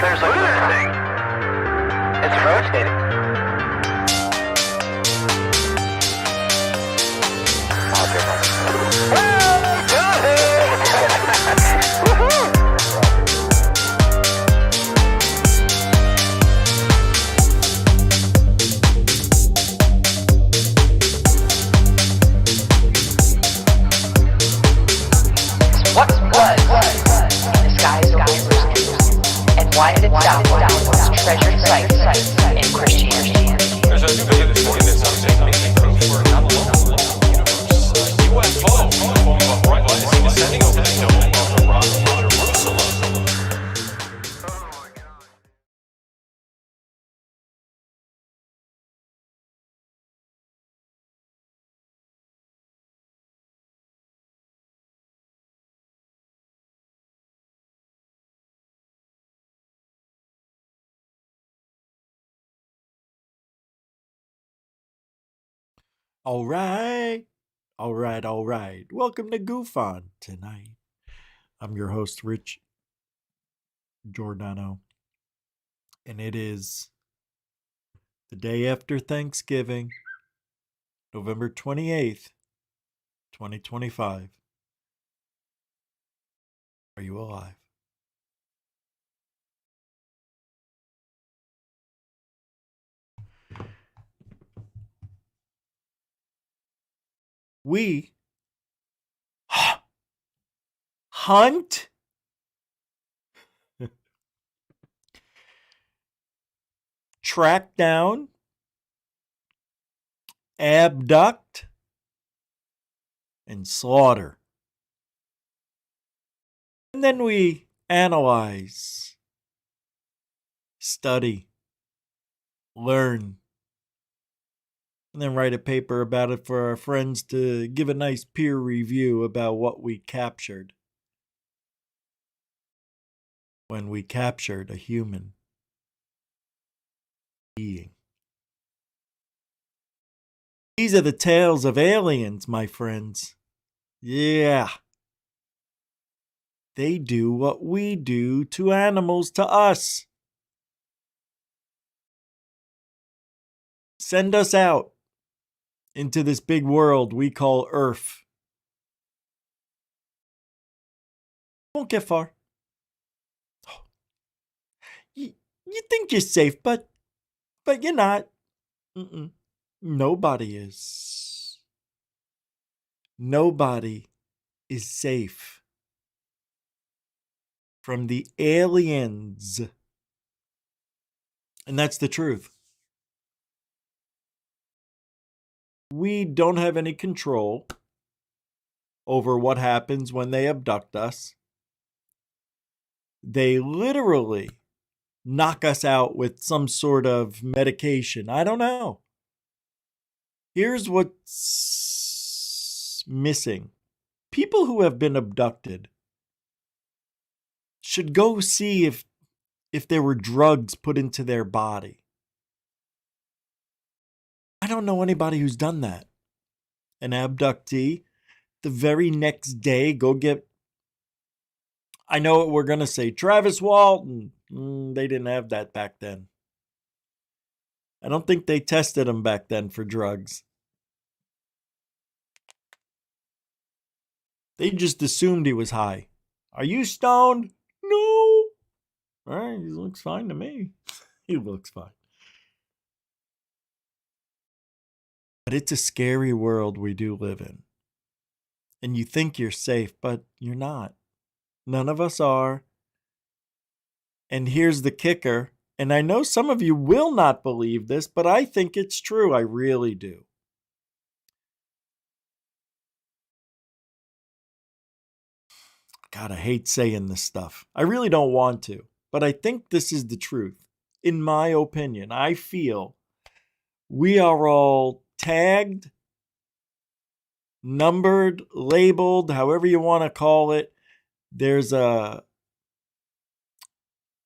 Look at this thing. It's rotating. What was in the skies over Jerusalem, and why did it stop one of the most treasured sites in Christianity? There's a new business in this subject, making proof for not alone universe. UFO in the form of a bright light is descending over the dome of the rock of Jerusalem. All right. Welcome to Goof On tonight. I'm your host, Rich Giordano. And it is the day after Thanksgiving, November 28th, 2025. Are you alive? We hunt track down, abduct, and slaughter. And then we analyze, study, learn, and then write a paper about it for our friends to give a nice peer review about what we captured when we captured a human being. These are the tales of aliens, my friends. Yeah. They do what we do to animals to us. Send us out into this big world we call Earth. Won't get far. You think you're safe, but you're not. Nobody is. Nobody is safe from the aliens. And that's the truth. We don't have any control over what happens when they abduct us. They literally knock us out with some sort of medication. I don't know. Here's what's missing. People who have been abducted should go see if there were drugs put into their body. I don't know anybody who's done that. An abductee, the very next day, go get... I know what we're going to say. Travis Walton. They didn't have that back then. I don't think they tested him back then for drugs. They just assumed he was high. Are you stoned? No. All right, he looks fine to me. He looks fine. But it's a scary world we do live in. And you think you're safe, but you're not. None of us are. And here's the kicker. And I know some of you will not believe this, but I think it's true. I really do. God, I hate saying this stuff. I really don't want to. But I think this is the truth. In my opinion, I feel we are all tagged, numbered, labeled, however you want to call it. There's a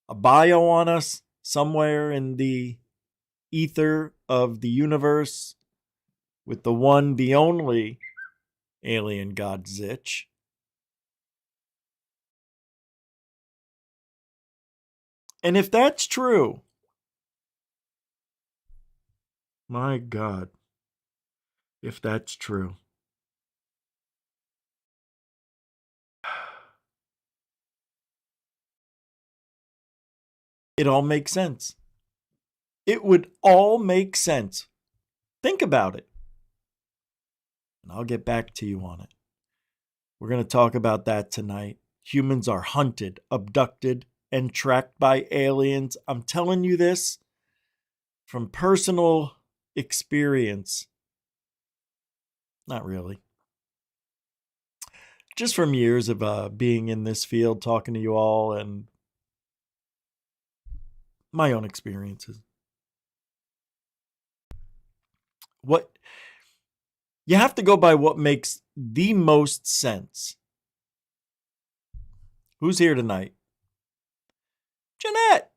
bio on us somewhere in the ether of the universe with the one, the only alien god Zitch. And if that's true, my God, if that's true, it all makes sense. It would all make sense. Think about it. And I'll get back to you on it. We're going to talk about that tonight. Humans are hunted, abducted, and tracked by aliens. I'm telling you this from personal experience. Not really. Just from years of being in this field, talking to you all, and my own experiences. What you have to go by what makes the most sense. Who's here tonight? Jeanette.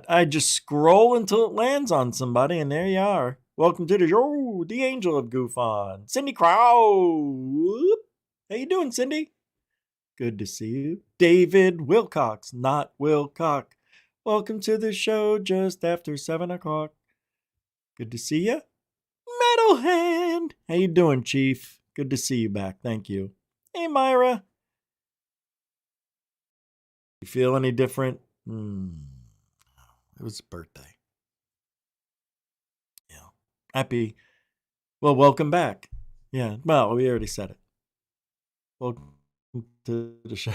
I just scroll until it lands on somebody, and there you are. Welcome to the show, the angel of goof on. Cindy Crow. How you doing, Cindy? Good to see you. David Wilcox, not Wilcock. Welcome to the show just after 7 o'clock. Good to see you. Metalhand. How you doing, Chief? Good to see you back. Thank you. Hey, Myra. You feel any different? It was a birthday. Yeah. Happy. Well, welcome back. Yeah. Well, we already said it. Welcome to the show.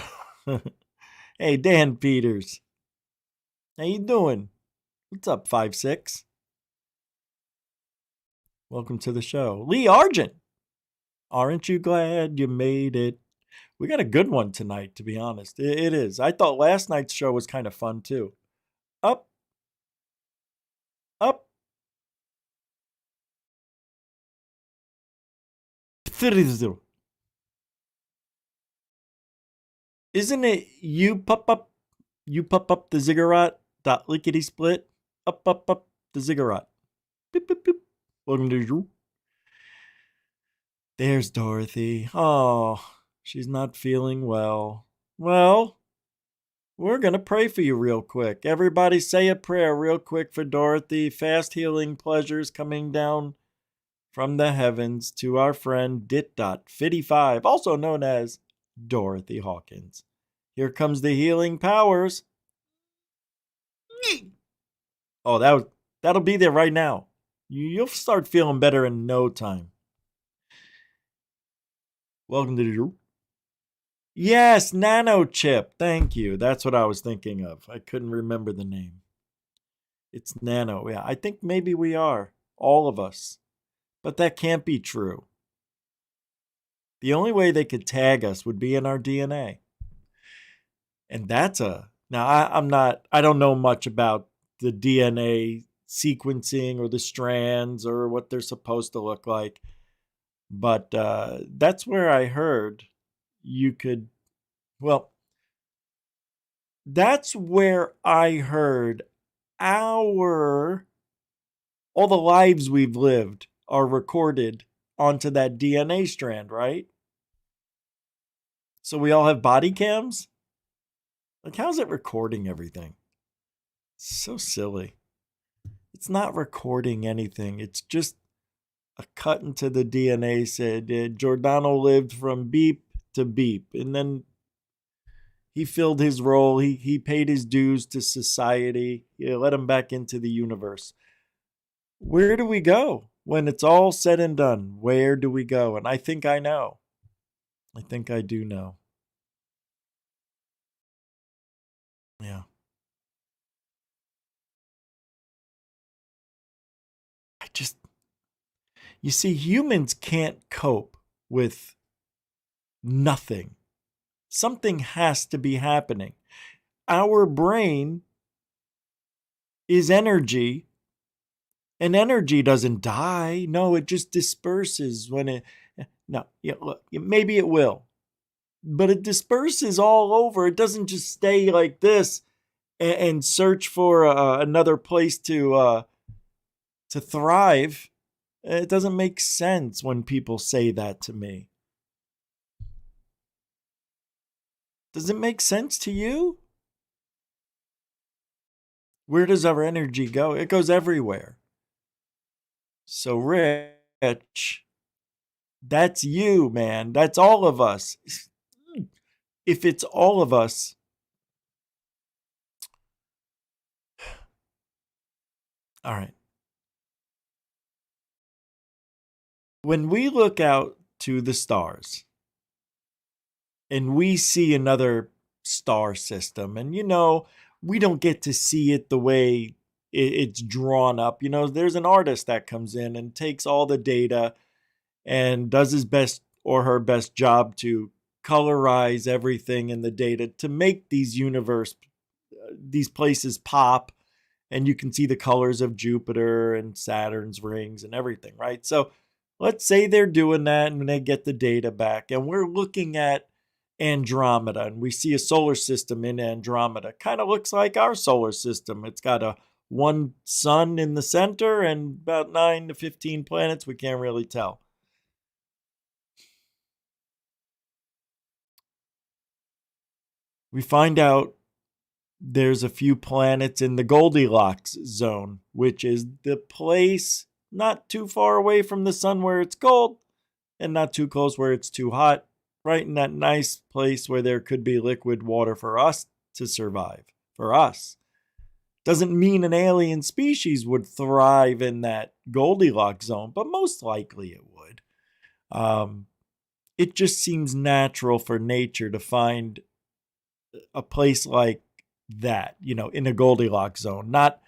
Hey, Dan Peters. How you doing? What's up, 5'6"? Welcome to the show. Lee Argent. Aren't you glad you made it? We got a good one tonight, to be honest. It is. I thought last night's show was kind of fun, too. Up. Isn't it you pup up the ziggurat dot lickety split up the ziggurat. Beep, beep, beep. Welcome to you. There's Dorothy. Oh, she's not feeling well. Well, we're going to pray for you real quick. Everybody say a prayer real quick for Dorothy. Fast healing pleasures coming down from the heavens to our friend Dit.55, also known as Dorothy Hawkins. Here comes the healing powers. Oh, that'll be there right now. You'll start feeling better in no time. Welcome to the show. Yes, Nano Chip. Thank you. That's what I was thinking of. I couldn't remember the name. It's Nano. Yeah, I think maybe we are. All of us. But that can't be true. The only way they could tag us would be in our DNA. And that's now I don't know much about the DNA sequencing or the strands or what they're supposed to look like. But that's where I heard you could, well, that's where I heard all the lives we've lived are recorded onto that DNA strand, right? So we all have body cams? Like, how's it recording everything? It's so silly. It's not recording anything. It's just a cut into the DNA said Giordano lived from beep to beep. And then he filled his role. He paid his dues to society. He let him back into the universe. Where do we go when it's all said and done? Where do we go? And I think I know. I think I do know. Yeah. You see, humans can't cope with nothing. Something has to be happening. Our brain is energy, and energy doesn't die. No, it just disperses when it. No, look, maybe it will, but it disperses all over. It doesn't just stay like this and search for another place to thrive. It doesn't make sense when people say that to me. Does it make sense to you? Where does our energy go? It goes everywhere. So, Rich, that's you, man. That's all of us. If it's all of us, all right. When we look out to the stars and we see another star system, and we don't get to see it the way it's drawn up. There's an artist that comes in and takes all the data and does his best or her best job to colorize everything in the data to make these places pop, and you can see the colors of Jupiter and Saturn's rings and everything, right? So let's say they're doing that and they get the data back, and we're looking at Andromeda, and we see a solar system in Andromeda. Kind of looks like our solar system. It's got one sun in the center and about 9 to 15 planets. We can't really tell. We find out there's a few planets in the Goldilocks zone, which is the place not too far away from the sun where it's cold and not too close where it's too hot, right in that nice place where there could be liquid water for us to survive. For us. Doesn't mean an alien species would thrive in that Goldilocks zone, but most likely it would. It just seems natural for nature to find a place like that, in a Goldilocks zone, not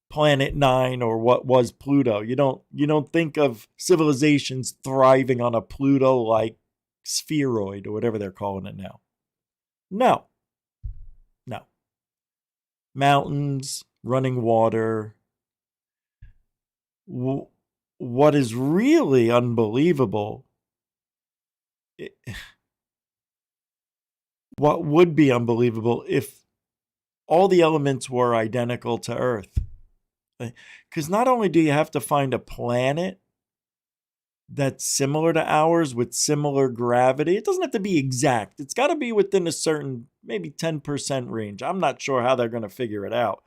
Planet 9 or what was Pluto. You don't think of civilizations thriving on a Pluto-like spheroid or whatever they're calling it now. No. Mountains, running water. What is really unbelievable, what would be unbelievable if all the elements were identical to Earth? Because not only do you have to find a planet that's similar to ours with similar gravity, it doesn't have to be exact. It's got to be within a certain, maybe 10% range. I'm not sure how they're going to figure it out.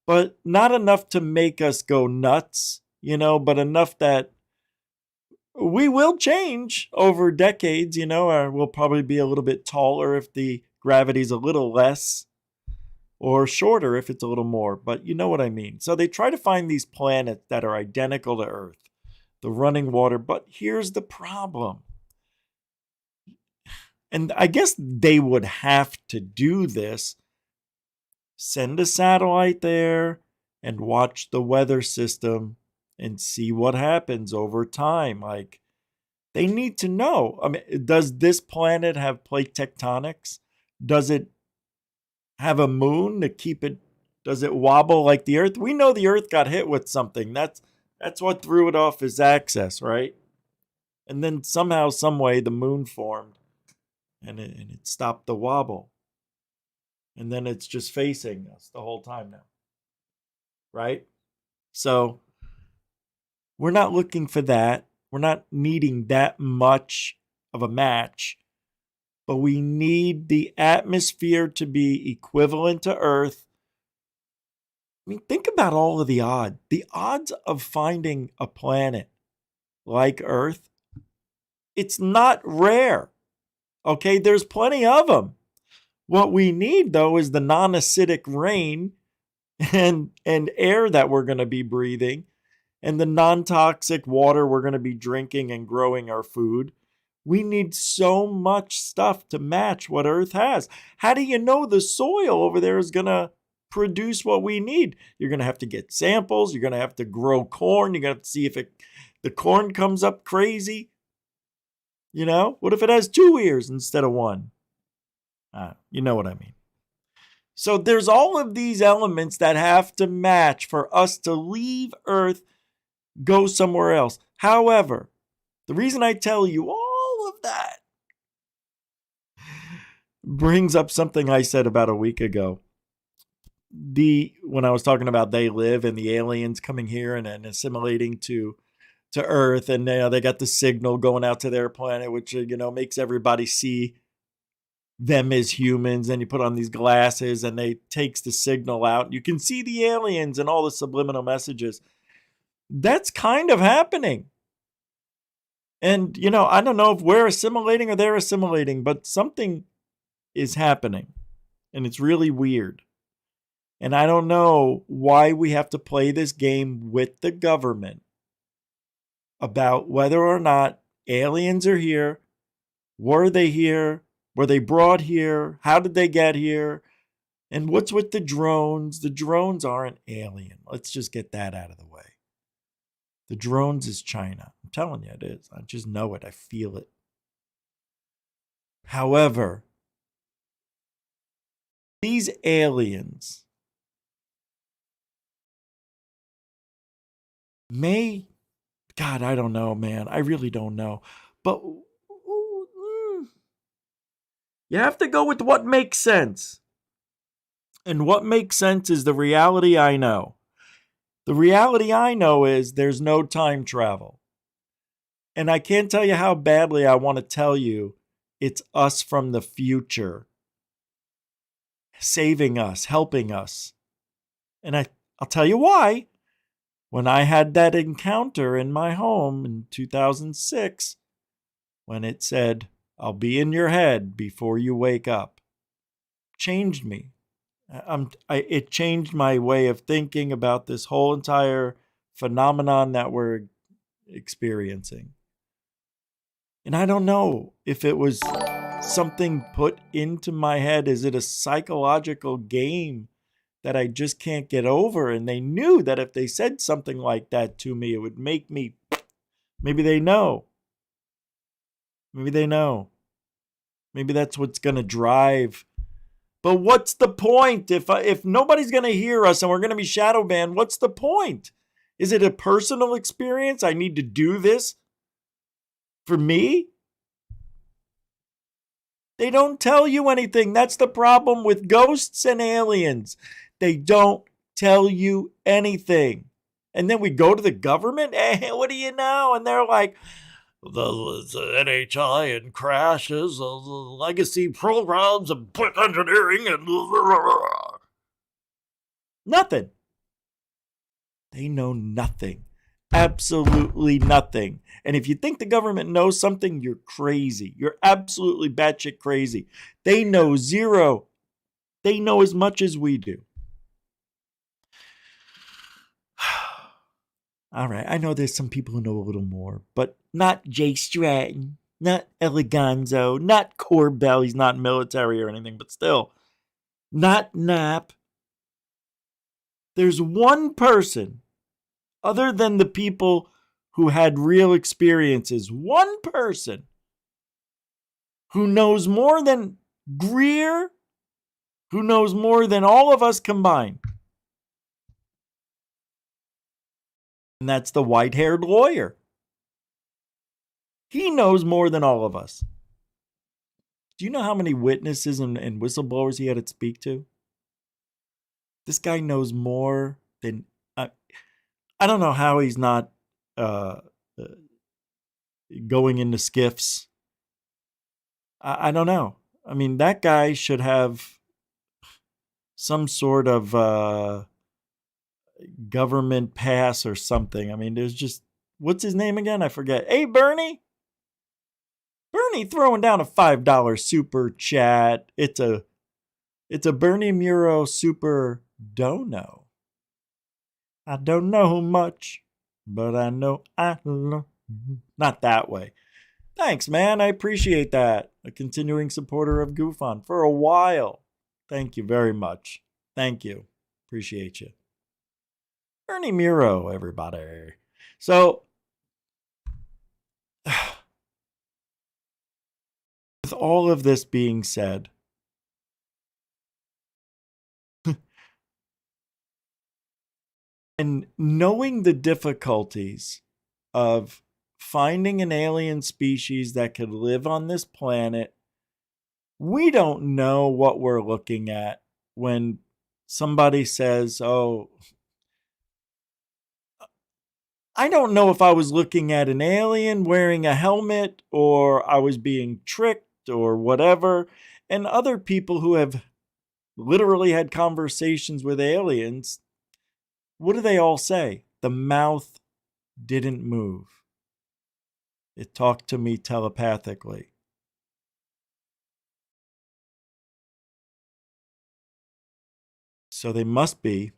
But not enough to make us go nuts, but enough that we will change over decades, or we'll probably be a little bit taller if the gravity's a little less, or shorter if it's a little more, but you know what I mean. So they try to find these planets that are identical to Earth, the running water, but here's the problem. And I guess they would have to do this, send a satellite there and watch the weather system and see what happens over time. Like, they need to know. I mean, does this planet have plate tectonics? Does it have a moon to keep it? Does it wobble like the Earth? We know the Earth got hit with something. That's what threw it off its axis, right? And then somehow, some way, the moon formed, and it stopped the wobble. And then it's just facing us the whole time now, right? So we're not looking for that. We're not needing that much of a match, but we need the atmosphere to be equivalent to Earth. I mean, think about all of the odds. The odds of finding a planet like Earth, it's not rare. Okay, there's plenty of them. What we need, though, is the non-acidic rain and air that we're going to be breathing, and the non-toxic water we're going to be drinking and growing our food. We need so much stuff to match what Earth has. How do you know the soil over there is going to produce what we need? You're going to have to get samples. You're going to have to grow corn. You're going to have to see if the corn comes up crazy. What if it has 2 ears instead of 1? You know what I mean. So there's all of these elements that have to match for us to leave Earth, go somewhere else. However, the reason I tell you all of that brings up something I said about a week ago. When I was talking about They Live and the aliens coming here and assimilating to Earth, and they got the signal going out to their planet, which makes everybody see them as humans, and you put on these glasses and they takes the signal out. You can see the aliens and all the subliminal messages. That's kind of happening. And, I don't know if we're assimilating or they're assimilating, but something is happening. And it's really weird. And I don't know why we have to play this game with the government about whether or not aliens are here. Were they here? Were they brought here? How did they get here? And what's with the drones? The drones aren't alien. Let's just get that out of the way. The drones is China. I'm telling you it is. I just know it. I feel it. However, these aliens God, I don't know, man. I really don't know. But you have to go with what makes sense. And what makes sense is the reality I know. The reality I know is there's no time travel. And I can't tell you how badly I want to tell you it's us from the future saving us, helping us. And I'll tell you why. When I had that encounter in my home in 2006, when it said, "I'll be in your head before you wake up," changed me. It changed my way of thinking about this whole entire phenomenon that we're experiencing. And I don't know if it was something put into my head. Is it a psychological game that I just can't get over? And they knew that if they said something like that to me, it would make me, maybe they know. Maybe they know. Maybe that's what's going to drive. But what's the point? If nobody's going to hear us and we're going to be shadow banned, what's the point? Is it a personal experience? I need to do this for me? They don't tell you anything. That's the problem with ghosts and aliens. They don't tell you anything. And then we go to the government. Hey, what do you know? And they're like, the NHI and crashes, the legacy programs and quick engineering and nothing. They know nothing. Absolutely nothing. And if you think the government knows something, you're crazy. You're absolutely batshit crazy. They know zero. They know as much as we do. All right, I know there's some people who know a little more, but not Jay Stratton, not Eleganzo, not Corbell. He's not military or anything, but still, not Knapp. There's one person, other than the people who had real experiences, one person who knows more than Greer, who knows more than all of us combined. And that's the white-haired lawyer. He knows more than all of us. Do you know how many witnesses and whistleblowers he had to speak to? This guy knows more than... I don't know how he's not going into skiffs. I don't know. I mean, that guy should have some sort of government pass or something. I mean, there's just... What's his name again? I forget. Hey, Bernie! Bernie throwing down a $5 super chat. It's a Bernie Muro super dono. I don't know much, but I know I love you. Not that way. Thanks, man. I appreciate that. A continuing supporter of GoofOn for a while. Thank you very much. Thank you. Appreciate you. Bernie Muro, everybody. So, with all of this being said, and knowing the difficulties of finding an alien species that could live on this planet, we don't know what we're looking at when somebody says, "Oh, I don't know if I was looking at an alien wearing a helmet or I was being tricked or whatever." and other people who have literally had conversations with aliens, what do they all say? The mouth didn't move. It talked to me telepathically. So they must be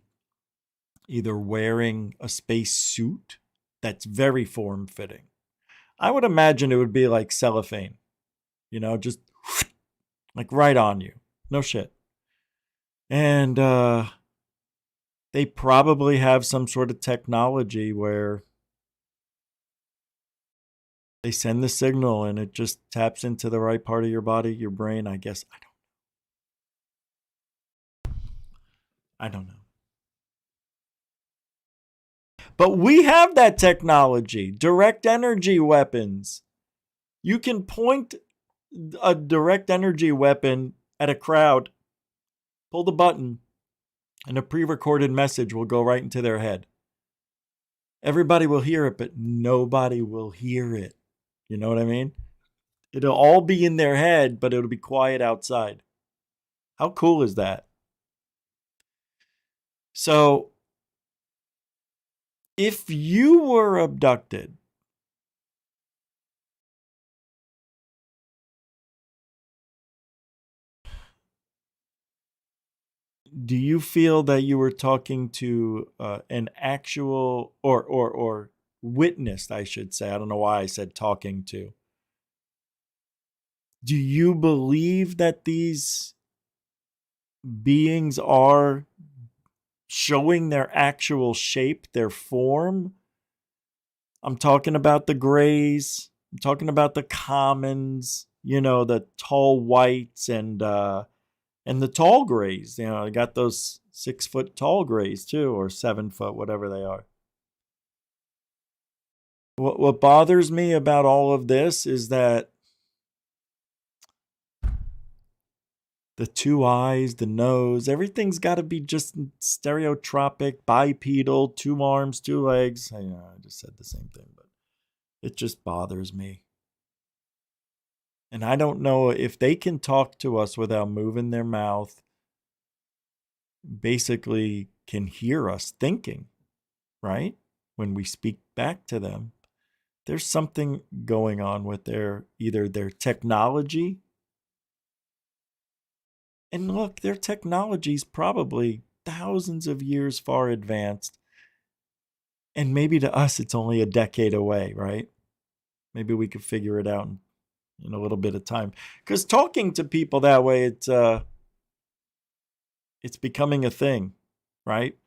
either wearing a space suit that's very form-fitting. I would imagine it would be like cellophane, just like right on you. No shit. And they probably have some sort of technology where they send the signal and it just taps into the right part of your body, your brain, I guess. I don't know. But we have that technology, direct energy weapons. You can point a direct energy weapon at a crowd, pull the button, and a pre-recorded message will go right into their head. Everybody will hear it, but nobody will hear it. You know what I mean? It'll all be in their head, but it'll be quiet outside. How cool is that? So, if you were abducted, do you feel that you were talking to an actual or witnessed, I should say? I don't know why I said talking to. Do you believe that these beings are showing their actual shape, their form? I'm talking about the grays. I'm talking about the commons, the tall whites and the tall grays. I got those 6-foot tall grays too, or 7-foot, whatever they are. What bothers me about all of this is that the 2 eyes, the nose, everything's got to be just stereotropic, bipedal, 2 arms, 2 legs. I just said the same thing, but it just bothers me. And I don't know if they can talk to us without moving their mouth, basically can hear us thinking, right? When we speak back to them, there's something going on with either their technology. And look, their technology's probably thousands of years far advanced. And maybe to us, it's only a decade away, right? Maybe we could figure it out in a little bit of time. Because talking to people that way, it's becoming a thing, right?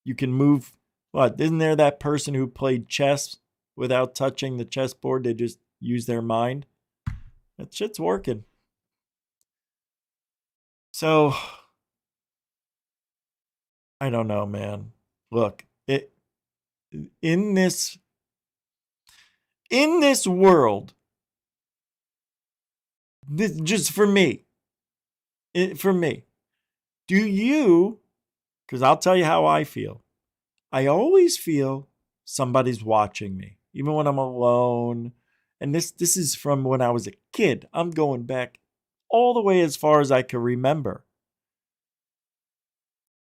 You can move. What? Isn't there that person who played chess without touching the chessboard? They just use their mind. That shit's working. So, I don't know, man. Look, in this world, this just for me, do you? Because I'll tell you how I feel. I always feel somebody's watching me, even when I'm alone. And this is from when I was a kid. I'm going back all the way as far as I can remember.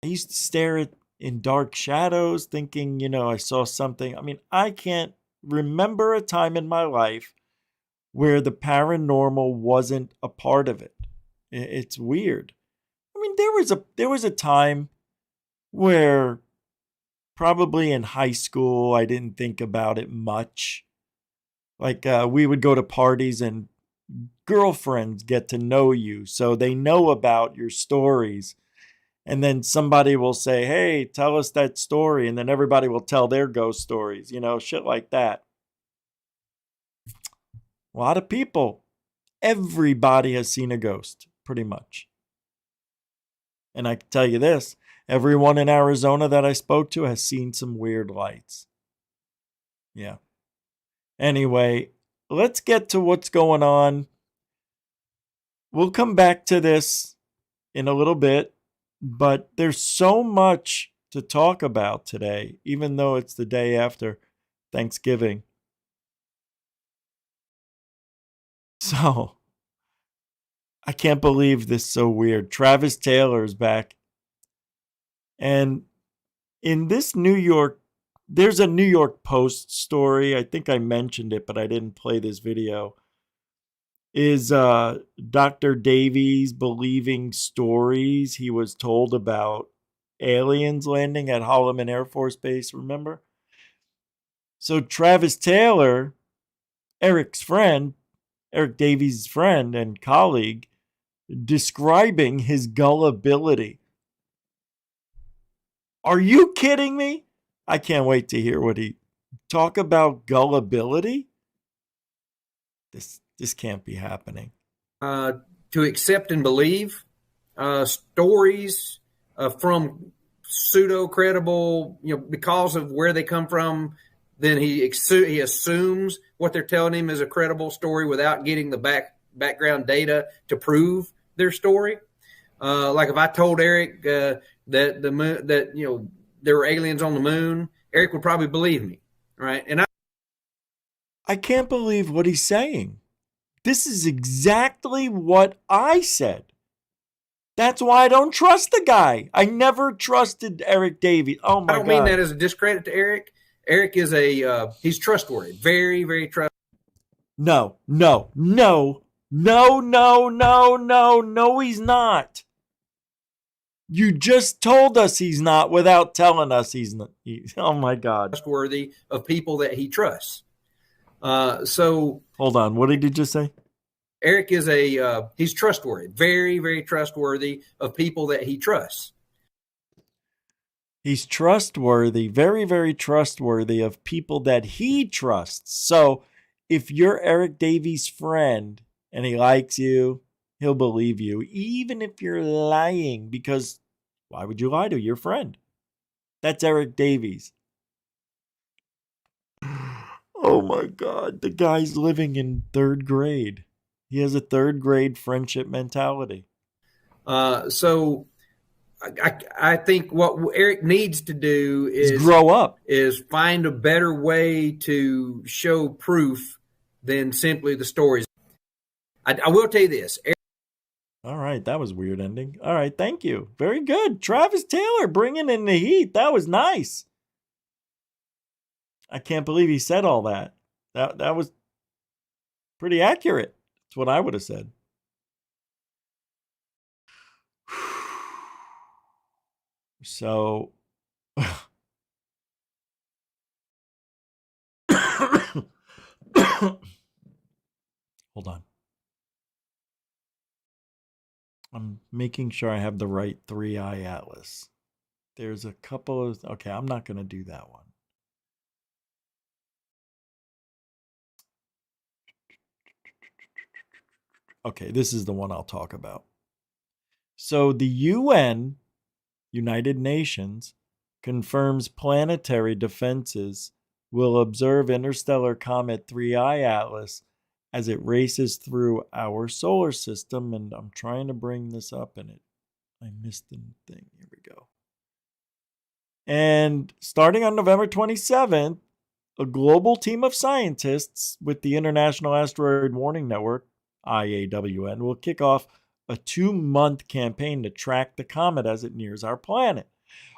I used to stare in dark shadows, thinking, I saw something. I mean, I can't remember a time in my life where the paranormal wasn't a part of it. It's weird. I mean, there was a time where probably in high school I didn't think about it much. Like we would go to parties and girlfriends get to know you, so they know about your stories. And then somebody will say, hey, tell us that story. And then everybody will tell their ghost stories, shit like that. A lot of people, everybody has seen a ghost, pretty much. And I can tell you this, everyone in Arizona that I spoke to has seen some weird lights. Yeah. Anyway, let's get to what's going on. We'll come back to this in a little bit, but there's so much to talk about today, even though it's the day after Thanksgiving. So, I can't believe this is so weird. Travis Taylor is back. And in this there's a New York Post story. I think I mentioned it, but I didn't play this video. Is Dr. Davies believing stories he was told about aliens landing at Holloman Air Force Base, remember? So Travis Taylor, Eric's friend, Eric Davies' friend and colleague, describing his gullibility. Are you kidding me? I can't wait to hear what he talk about gullibility. This can't be happening. To accept and believe stories from pseudo credible, because of where they come from. Then he assumes what they're telling him is a credible story without getting the background data to prove their story. Like if I told Eric that the moon, that there were aliens on the moon, Eric would probably believe me, right? And I can't believe what he's saying. This is exactly what I said. That's why I don't trust the guy. I never trusted Eric Davies. Oh my God. I don't mean that as a discredit to Eric. Eric is he's trustworthy. Very, very trustworthy. No, he's not. You just told us he's not without telling us he's not. Oh my God. Trustworthy of people that he trusts. So hold on. What did you just say? Eric is he's trustworthy. Very, very trustworthy of people that he trusts. He's trustworthy, very, very trustworthy of people that he trusts. So if you're Eric Davies' friend and he likes you, he'll believe you, even if you're lying, because why would you lie to your friend? That's Eric Davies. Oh my God, the guy's living in third grade. He has a third grade friendship mentality. So I think what Eric needs to do is grow up, is find a better way to show proof than simply the stories. I will tell you this. All right, that was weird ending. All right, thank you. Very good. Travis Taylor bringing in the heat. That was nice. I can't believe he said all that. That was pretty accurate. That's what I would have said. So hold on. I'm making sure I have the right 3-eye atlas. There's a couple of... Okay, I'm not going to do that one. Okay, this is the one I'll talk about. So the UN, United Nations, confirms planetary defenses will observe interstellar comet 3-eye atlas as it races through our solar system. And I'm trying to bring this up and I missed the thing. Here we go. And starting on November 27th, a global team of scientists with the International Asteroid Warning Network, IAWN, will kick off a 2-month campaign to track the comet as it nears our planet.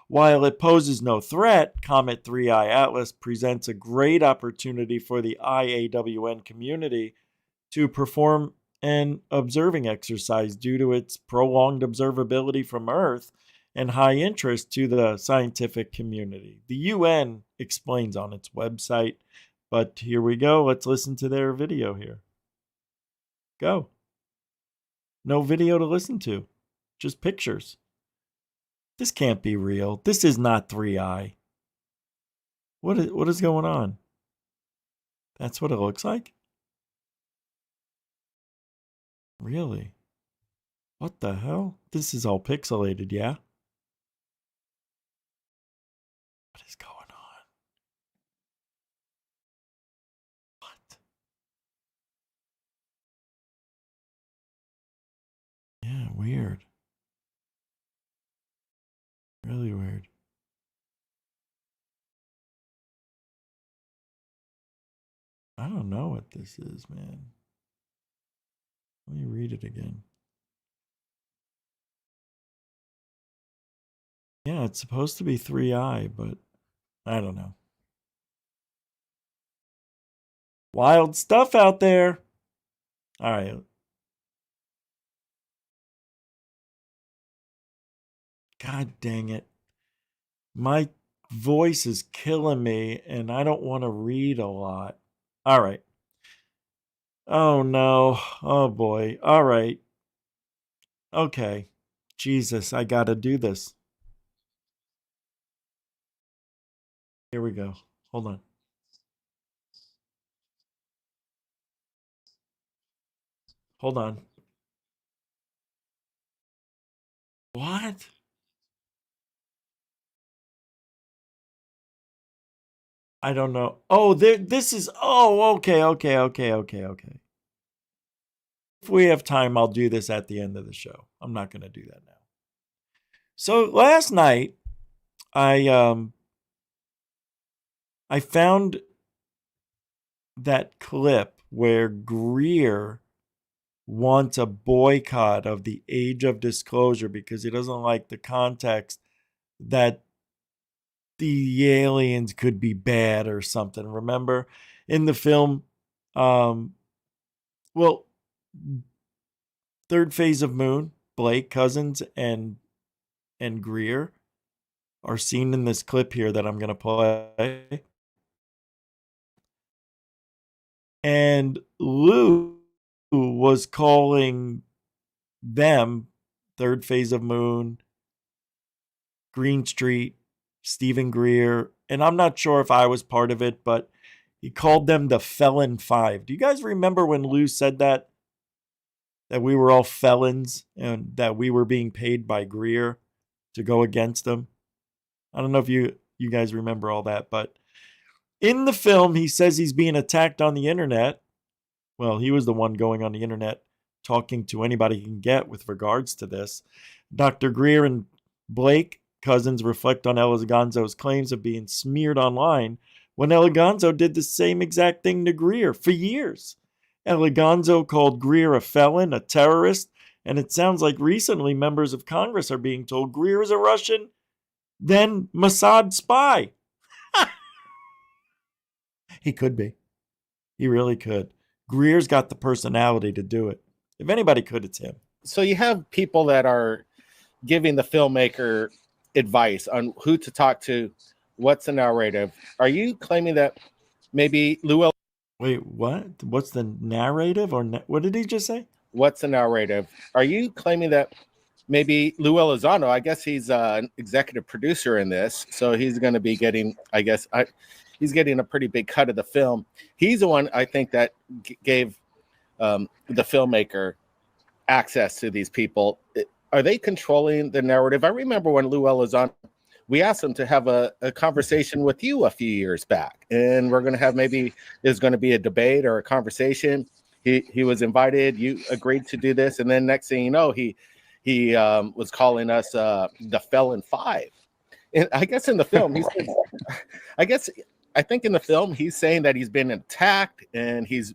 While it poses no threat, Comet 3-eye atlas presents a great opportunity for the IAWN community to perform an observing exercise due to its prolonged observability from Earth and high interest to the scientific community. The UN explains on its website, but here we go. Let's listen to their video here. Go. No video to listen to, just pictures. This can't be real. This is not 3-eye. What is going on? That's what it looks like? Really? What the hell? This is all pixelated, yeah? What is going on? What? Yeah, weird. Really weird. I don't know what this is, man. Let me read it again. Yeah, it's supposed to be 3i, but I don't know. Wild stuff out there. All right. God dang it. My voice is killing me, and I don't want to read a lot. All right. Oh, no. Oh, boy. All right. Okay. Jesus, I got to do this. Here we go. Hold on. Hold on. What? I don't know. Oh, this is. Oh, okay. If we have time, I'll do this at the end of the show. I'm not going to do that now. So last night, I found that clip where Greer wants a boycott of the Age of Disclosure because he doesn't like the context that the aliens could be bad or something. Remember in the film, well, Third Phase of Moon, Blake Cousins and Greer are seen in this clip here that I'm going to play. And Lou was calling them Third Phase of Moon, Green Street, Stephen Greer, and I'm not sure if I was part of it, but he called them the Felon Five. Do you guys remember when Lou said that? That we were all felons and that we were being paid by Greer to go against them? I don't know if you guys remember all that, but in the film, he says he's being attacked on the internet. Well, he was the one going on the internet talking to anybody he can get with regards to this. Dr. Greer and Blake Cousins reflect on Elizondo claims of being smeared online when Elizondo did the same exact thing to Greer for years. Elizondo called Greer a felon, a terrorist, and it sounds like recently members of Congress are being told Greer is a Russian, then Mossad spy. He could be. He really could. Greer's got the personality to do it. If anybody could, it's him. So you have people that are giving the filmmaker advice on who to talk to, what's the narrative. Are you claiming that maybe Lou? Wait, what? What's the narrative? Or what did he just say? What's the narrative? Are you claiming that maybe Lou Elizondo, I guess he's an executive producer in this, so he's going to be getting, he's getting a pretty big cut of the film. He's the one, I think, that gave the filmmaker access to these people. Are they controlling the narrative? I remember when Lou Elizondo, we asked him to have a conversation with you a few years back, and we're going to have, maybe there's going to be a debate or a conversation. He was invited. You agreed to do this, and then next thing you know, he was calling us the Felon Five. And I guess in the film, I think in the film he's saying that he's been attacked, and he's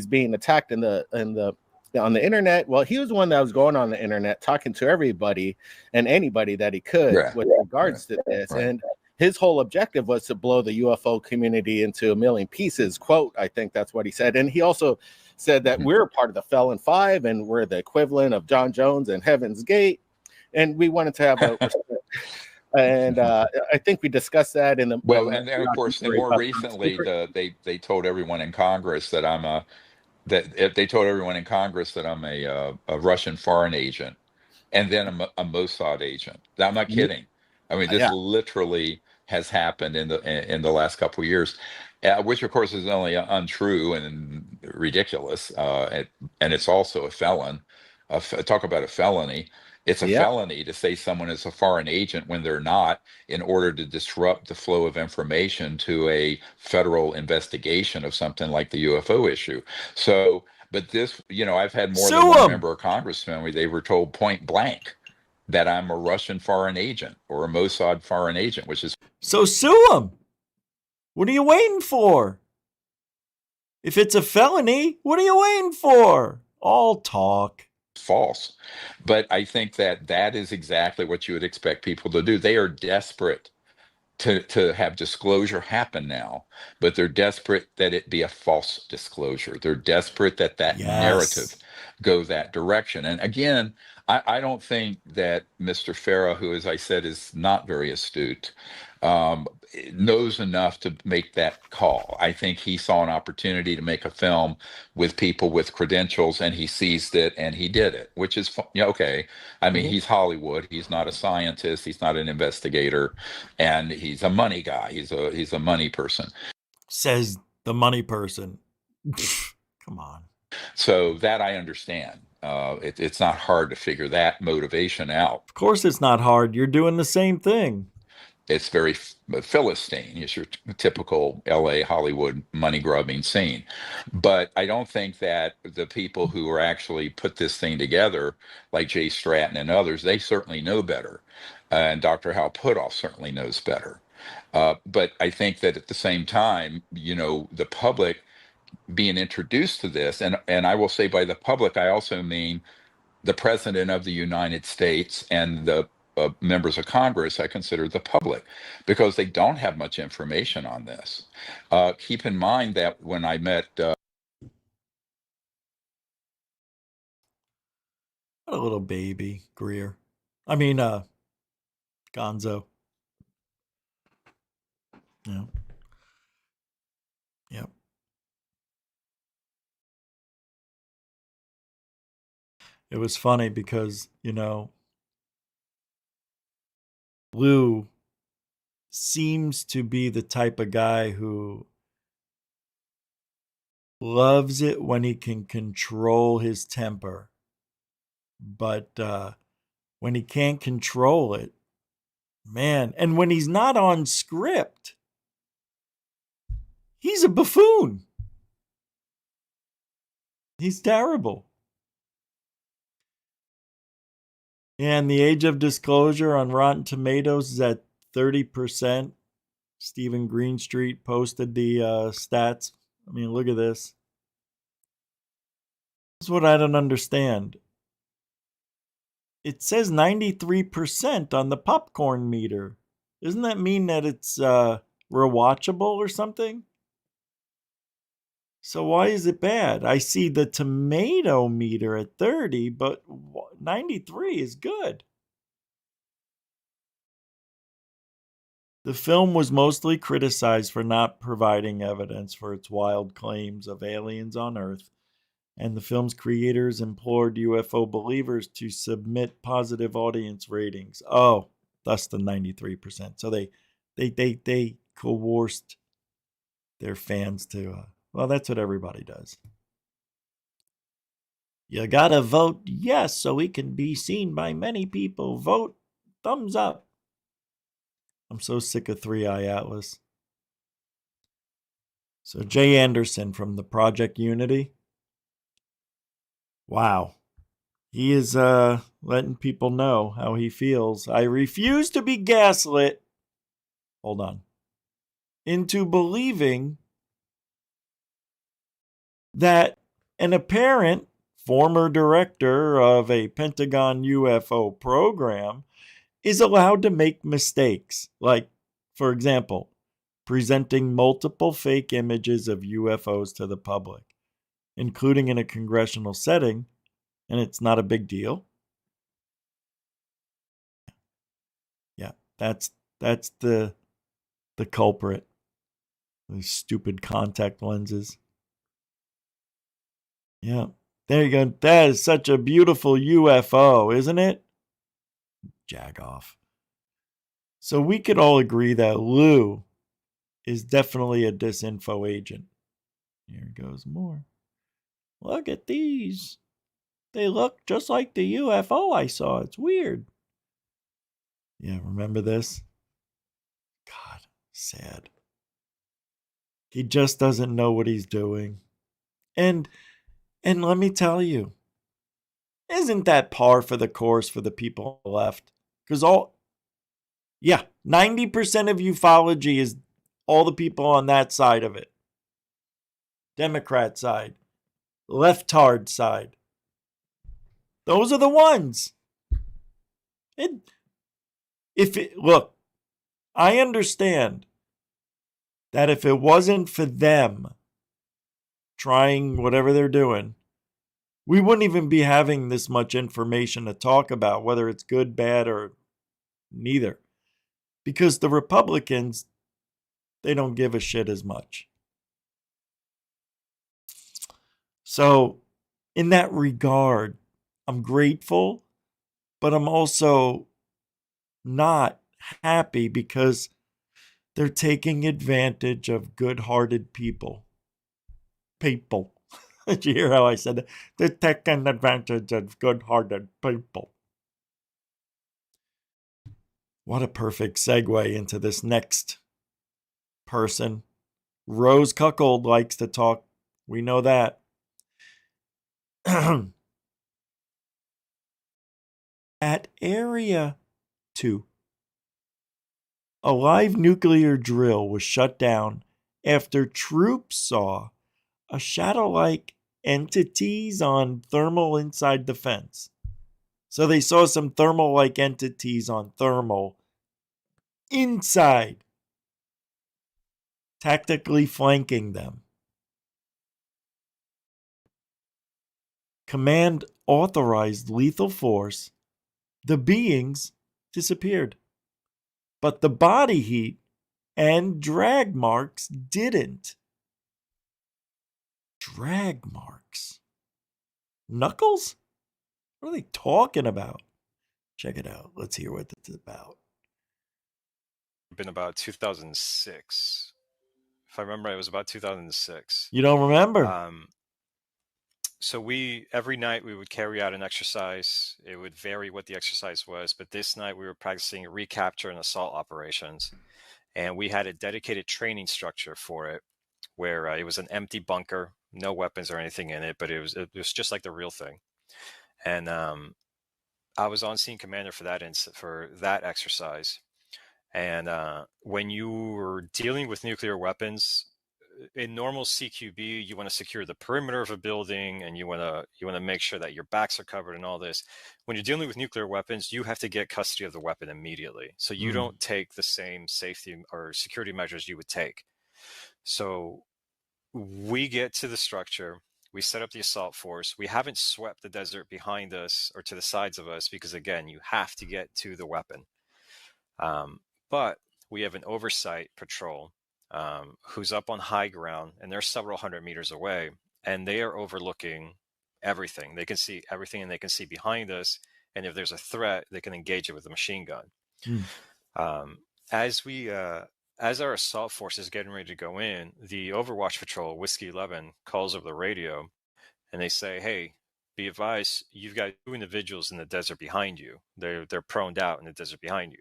being attacked on the internet. Well, he was the one that was going on the internet talking to everybody and anybody that he could with regards to this. Right. And his whole objective was to blow the UFO community into a million pieces. Quote, I think that's what he said. And he also said that we're part of the Felon Five and we're the equivalent of John Jones and Heaven's Gate. And we wanted to have a and I think we discussed that in the and then of course more recently they told everyone in Congress that I'm a Russian foreign agent and then a Mossad agent. I'm not kidding. I mean, this literally has happened in the last couple of years, which of course is only untrue and ridiculous. And it's also a felon. Talk about a felony. It's a felony to say someone is a foreign agent when they're not, in order to disrupt the flow of information to a federal investigation of something like the UFO issue. So, but this, I've had more than one member of Congress tell me they were told point blank that I'm a Russian foreign agent or a Mossad foreign agent, which is... So sue him. What are you waiting for? If it's a felony, what are you waiting for? All talk. false. But I think that that is exactly what you would expect people to do. They are desperate to have disclosure happen now, but they're desperate that it be a false disclosure. They're desperate that that narrative Yes. go that direction. And again, I don't think that Mr. Farah, who, as I said, is not very astute, um, knows enough to make that call. I think he saw an opportunity to make a film with people with credentials, and he seized it and he did it, which is yeah, okay. I mean, Mhm. he's Hollywood. He's not a scientist. He's not an investigator, and he's a money guy. He's a money person. Says the money person. Come on. So that I understand. It's not hard to figure that motivation out. Of course it's not hard. You're doing the same thing. It's very Philistine. It's your typical LA Hollywood money grubbing scene. But I don't think that the people who are actually put this thing together, like Jay Stratton and others, they certainly know better. And Dr. Hal Puthoff certainly knows better. But I think that at the same time, the public being introduced to this, and I will say by the public, I also mean the President of the United States and the members of Congress, I consider the public, because they don't have much information on this. Keep in mind that when I met What a little baby, Greer. Gonzo. Yeah. Yep. It was funny because, Lou seems to be the type of guy who loves it when he can control his temper. But when he can't control it, man, and when he's not on script, he's a buffoon. He's terrible. And the age of disclosure on Rotten Tomatoes is at 30%. Stephen Greenstreet posted the stats. I mean, look at this. This is what I don't understand. It says 93% on the popcorn meter. Doesn't that mean that it's rewatchable or something? So why is it bad? I see the tomato meter at 30, but 93 is good. The film was mostly criticized for not providing evidence for its wild claims of aliens on Earth, and the film's creators implored UFO believers to submit positive audience ratings. Oh, thus the 93%. So they coerced their fans to well, that's what everybody does. You gotta vote yes so we can be seen by many people. Vote thumbs up. I'm so sick of Three Eye Atlas. So Jay Anderson from the Project Unity. Wow. He is letting people know how he feels. I refuse to be gaslit. Hold on. Into believing that an apparent former director of a Pentagon UFO program is allowed to make mistakes. Like, for example, presenting multiple fake images of UFOs to the public, including in a congressional setting, and it's not a big deal. Yeah, that's the culprit. These stupid contact lenses. Yeah. There you go. That is such a beautiful UFO, isn't it? Jag off. So we could all agree that Lou is definitely a disinfo agent. Here goes more. Look at these. They look just like the UFO I saw. It's weird. Yeah, remember this? God, sad. He just doesn't know what he's doing. And let me tell you, isn't that par for the course for the people left? Because 90% of ufology is all the people on that side of it. Democrat side, leftard side. Those are the ones. Look, I understand that if it wasn't for them trying whatever they're doing, we wouldn't even be having this much information to talk about, whether it's good, bad, or neither. Because the Republicans, they don't give a shit as much. So, in that regard, I'm grateful, but I'm also not happy because they're taking advantage of good-hearted people. People. Did you hear how I said that? They're taking advantage of good-hearted people. What a perfect segue into this next person. Rose Cuckold likes to talk. We know that. At Area 2, a live nuclear drill was shut down after troops saw a shadow-like entities on thermal inside the fence. So they saw some thermal-like entities on thermal inside, tactically flanking them. Command authorized lethal force. The beings disappeared, but the body heat and drag marks didn't. Drag marks? Knuckles? What are they talking about? Check it out. Let's hear what it's about. Been about 2006. If I remember, it was about 2006. You don't remember? So every night we would carry out an exercise. It would vary what the exercise was, but this night we were practicing recapture and assault operations, and we had a dedicated training structure for it, where it was an empty bunker, no weapons or anything in it, but it was just like the real thing. And I was on scene commander for that exercise. And when you were dealing with nuclear weapons, in normal CQB, you want to secure the perimeter of a building, and you want to make sure that your backs are covered and all this. When you're dealing with nuclear weapons, you have to get custody of the weapon immediately. So you don't take the same safety or security measures you would take. So we get to the structure, we set up the assault force. We haven't swept the desert behind us or to the sides of us because, again, you have to get to the weapon. But we have an oversight patrol who's up on high ground, and they're several hundred meters away, and they are overlooking everything. They can see everything, and they can see behind us. And if there's a threat, they can engage it with a machine gun. As our assault force is getting ready to go in, the Overwatch Patrol, Whiskey 11, calls over the radio, and they say, "Hey, be advised, you've got 2 individuals in the desert behind you. They're proned out in the desert behind you."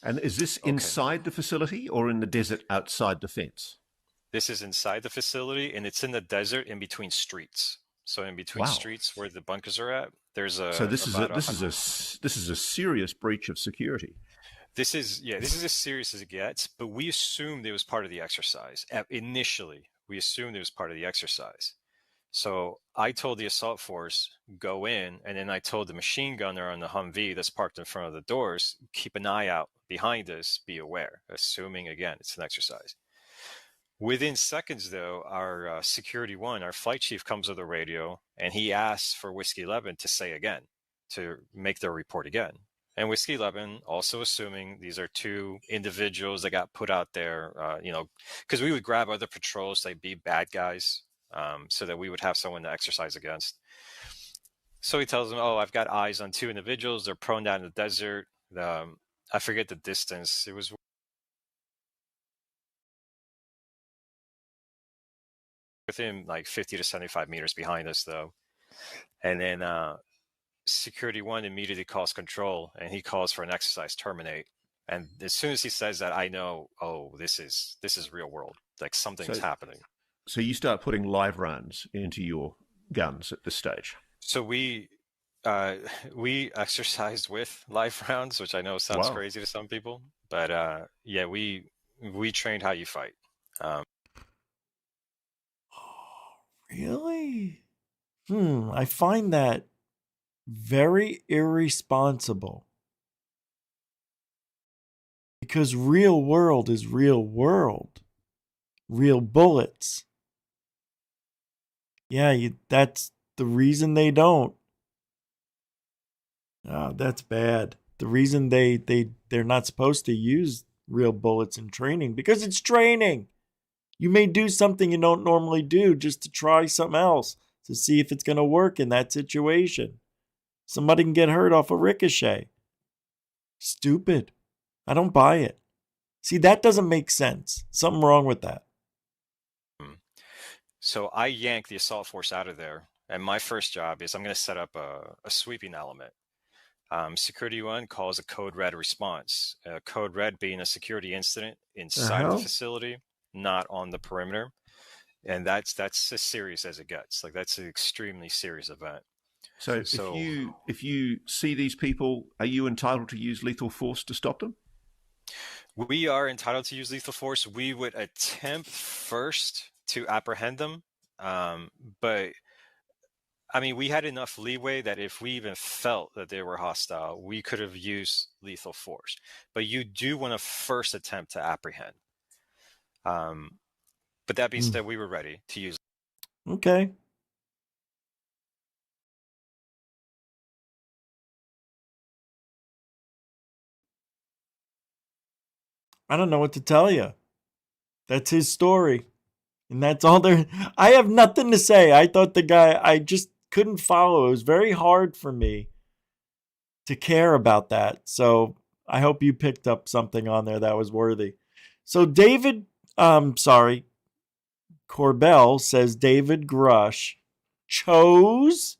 And is this inside the facility or in the desert outside the fence? This is inside the facility, and it's in the desert in between streets. So in between streets where the bunkers are at, there's a. So this is a serious breach of security. This is as serious as it gets. But we assumed it was part of the exercise. Initially, we assumed it was part of the exercise. So I told the assault force, go in, and then I told the machine gunner on the Humvee that's parked in front of the doors, keep an eye out behind us, be aware, assuming, again, it's an exercise. Within seconds, though, our security one, our flight chief, comes with the radio, and he asks for Whiskey 11 to say again, to make their report again. And Whiskey 11, also assuming these are 2 individuals that got put out there, because we would grab other patrols, they'd be bad guys, so that we would have someone to exercise against. So he tells them, I've got eyes on 2 individuals. They're prone down in the desert. I forget the distance. It was within like 50 to 75 meters behind us, though. And then Security 1 immediately calls control, and he calls for an exercise terminate. And as soon as he says that, I know, this is real world. Like something's happening. So you start putting live rounds into your guns at this stage. So we exercised with live rounds, which I know sounds crazy to some people, but we trained how you fight. Really? I find that very irresponsible. Because real world is real world. Real bullets. Yeah, that's the reason they don't. That's bad. The reason they're not supposed to use real bullets in training, because it's training. You may do something you don't normally do just to try something else to see if it's going to work in that situation. Somebody can get hurt off a ricochet. Stupid. I don't buy it. See, that doesn't make sense. Something wrong with that. So I yanked the assault force out of there. And my first job is I'm going to set up a sweeping element. Security one calls a code red response. Code red being a security incident inside the facility, not on the perimeter. And that's as serious as it gets. Like, that's an extremely serious event. So if you see these people, are you entitled to use lethal force to stop them? We are entitled to use lethal force. We would attempt first to apprehend them. But I mean, we had enough leeway that if we even felt that they were hostile, we could have used lethal force. But you do want to first attempt to apprehend. But that being said, we were ready to use. Okay. I don't know what to tell you. That's his story. And that's all there. I have nothing to say. I thought the guy, I just couldn't follow. It was very hard for me to care about that. So I hope you picked up something on there that was worthy. So David, Corbell says David Grush chose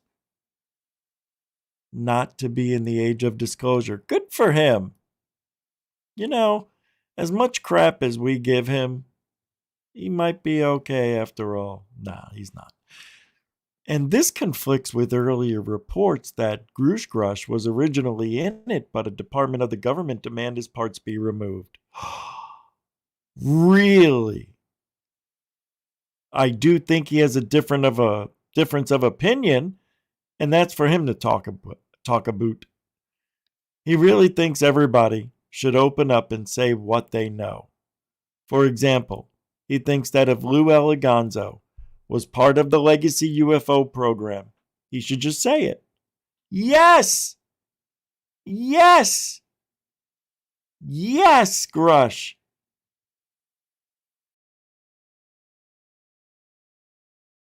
not to be in the age of disclosure. Good for him. You know, as much crap as we give him, he might be okay after all. Nah, he's not. And this conflicts with earlier reports that Grush was originally in it, but a department of the government demanded his parts be removed. Really? I do think he has a difference of opinion, and that's for him to talk about. He really thinks everybody should open up and say what they know. For example, he thinks that if Lou Elizondo was part of the legacy UFO program, he should just say it. Yes! Yes! Yes, Grush.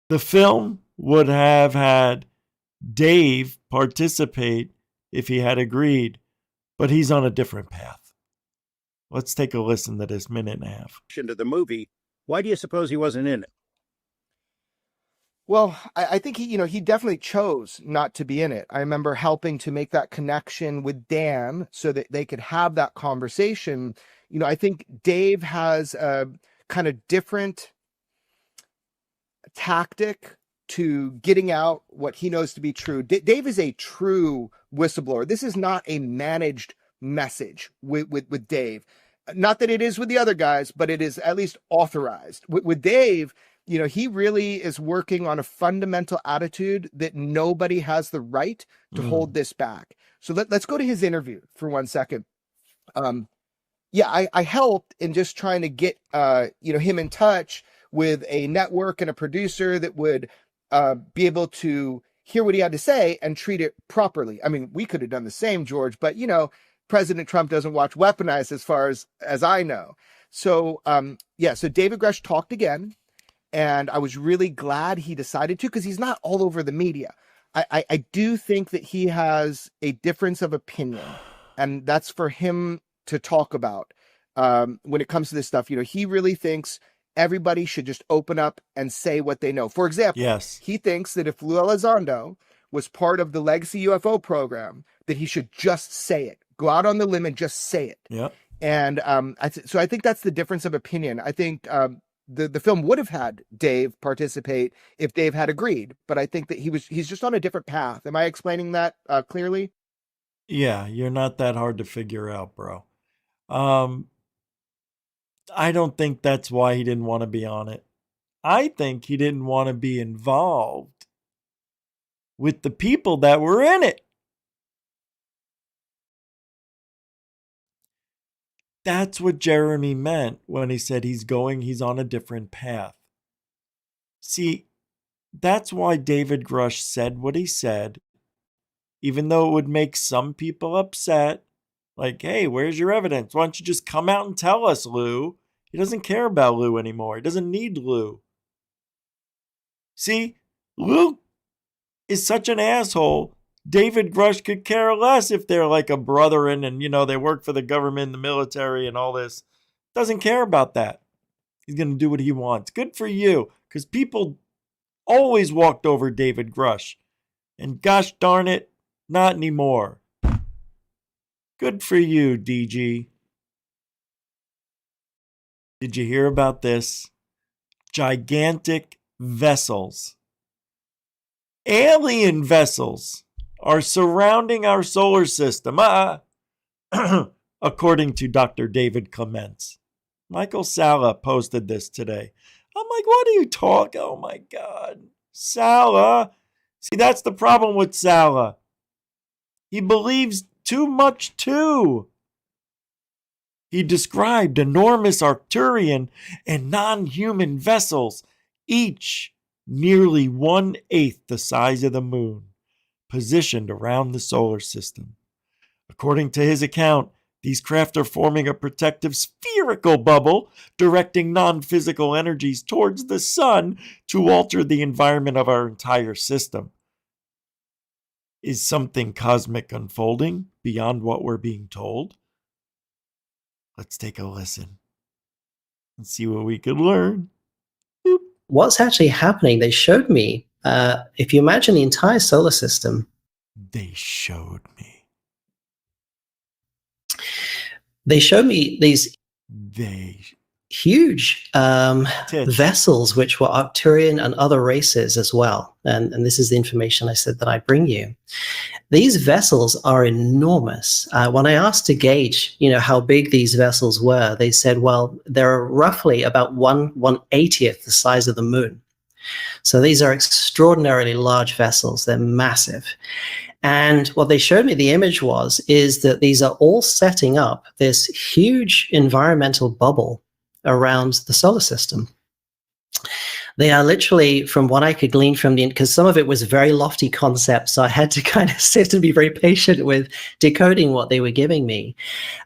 The film would have had Dave participate if he had agreed, but he's on a different path. Let's take a listen to this minute and a half. Into the movie, why do you suppose he wasn't in it? Well, I think he definitely chose not to be in it. I remember helping to make that connection with Dan so that they could have that conversation. I think Dave has a kind of different tactic to getting out what he knows to be true. Dave is a true whistleblower. This is not a managed message with Dave. Not that it is with the other guys, but it is at least authorized. With Dave, he really is working on a fundamental attitude that nobody has the right to hold this back. So let's go to his interview for 1 second. I helped in just trying to get him in touch with a network and a producer that would be able to hear what he had to say and treat it properly. I mean, we could have done the same, George, but President Trump doesn't watch Weaponized as far as I know. So so David Grush talked again, and I was really glad he decided to, because he's not all over the media. I do think that he has a difference of opinion, and that's for him to talk about when it comes to this stuff. He really thinks everybody should just open up and say what they know. For example, he thinks that if Lou Elizondo was part of the legacy UFO program, that he should just say it. Go out on the limb and just say it. Yeah. And so I think that's the difference of opinion. I think the film would have had Dave participate if Dave had agreed, but I think that he's just on a different path. Am I explaining that clearly? Yeah, you're not that hard to figure out, bro. I don't think that's why he didn't want to be on it. I think he didn't want to be involved with the people that were in it. That's what Jeremy meant when he said he's on a different path. See, that's why David Grush said what he said, even though it would make some people upset. Like, hey, where's your evidence? Why don't you just come out and tell us, Lou? He doesn't care about Lou anymore. He doesn't need Lou. See, Lou is such an asshole. David Grush could care less if they're like a brethren and, they work for the government, the military, and all this. Doesn't care about that. He's going to do what he wants. Good for you, because people always walked over David Grush. And gosh darn it, not anymore. Good for you, DG. Did you hear about this? Gigantic vessels. Alien vessels are surrounding our solar system, according to Dr. David Clements. Michael Sala posted this today. I'm like, what are you talking? Oh my God. Sala. See, that's the problem with Sala. He believes too much too. He described enormous Arcturian and non-human vessels, each nearly 1/8 the size of the moon, positioned around the solar system. According to his account, these craft are forming a protective spherical bubble, directing non-physical energies towards the sun to alter the environment of our entire system. Is something cosmic unfolding beyond what we're being told? Let's take a listen and see what we could learn. What's actually happening? They showed me, if you imagine the entire solar system. They showed me these huge vessels, which were Arcturian and other races as well. And this is the information I said that I bring you. These vessels are enormous. When I asked to gauge, how big these vessels were, they said, well, they're roughly about 1/80th the size of the moon. So these are extraordinarily large vessels. They're massive. And what they showed me, the image is that these are all setting up this huge environmental bubble around the solar system. They are literally, from what I could glean from because some of it was very lofty concepts, so I had to kind of sit and be very patient with decoding what they were giving me.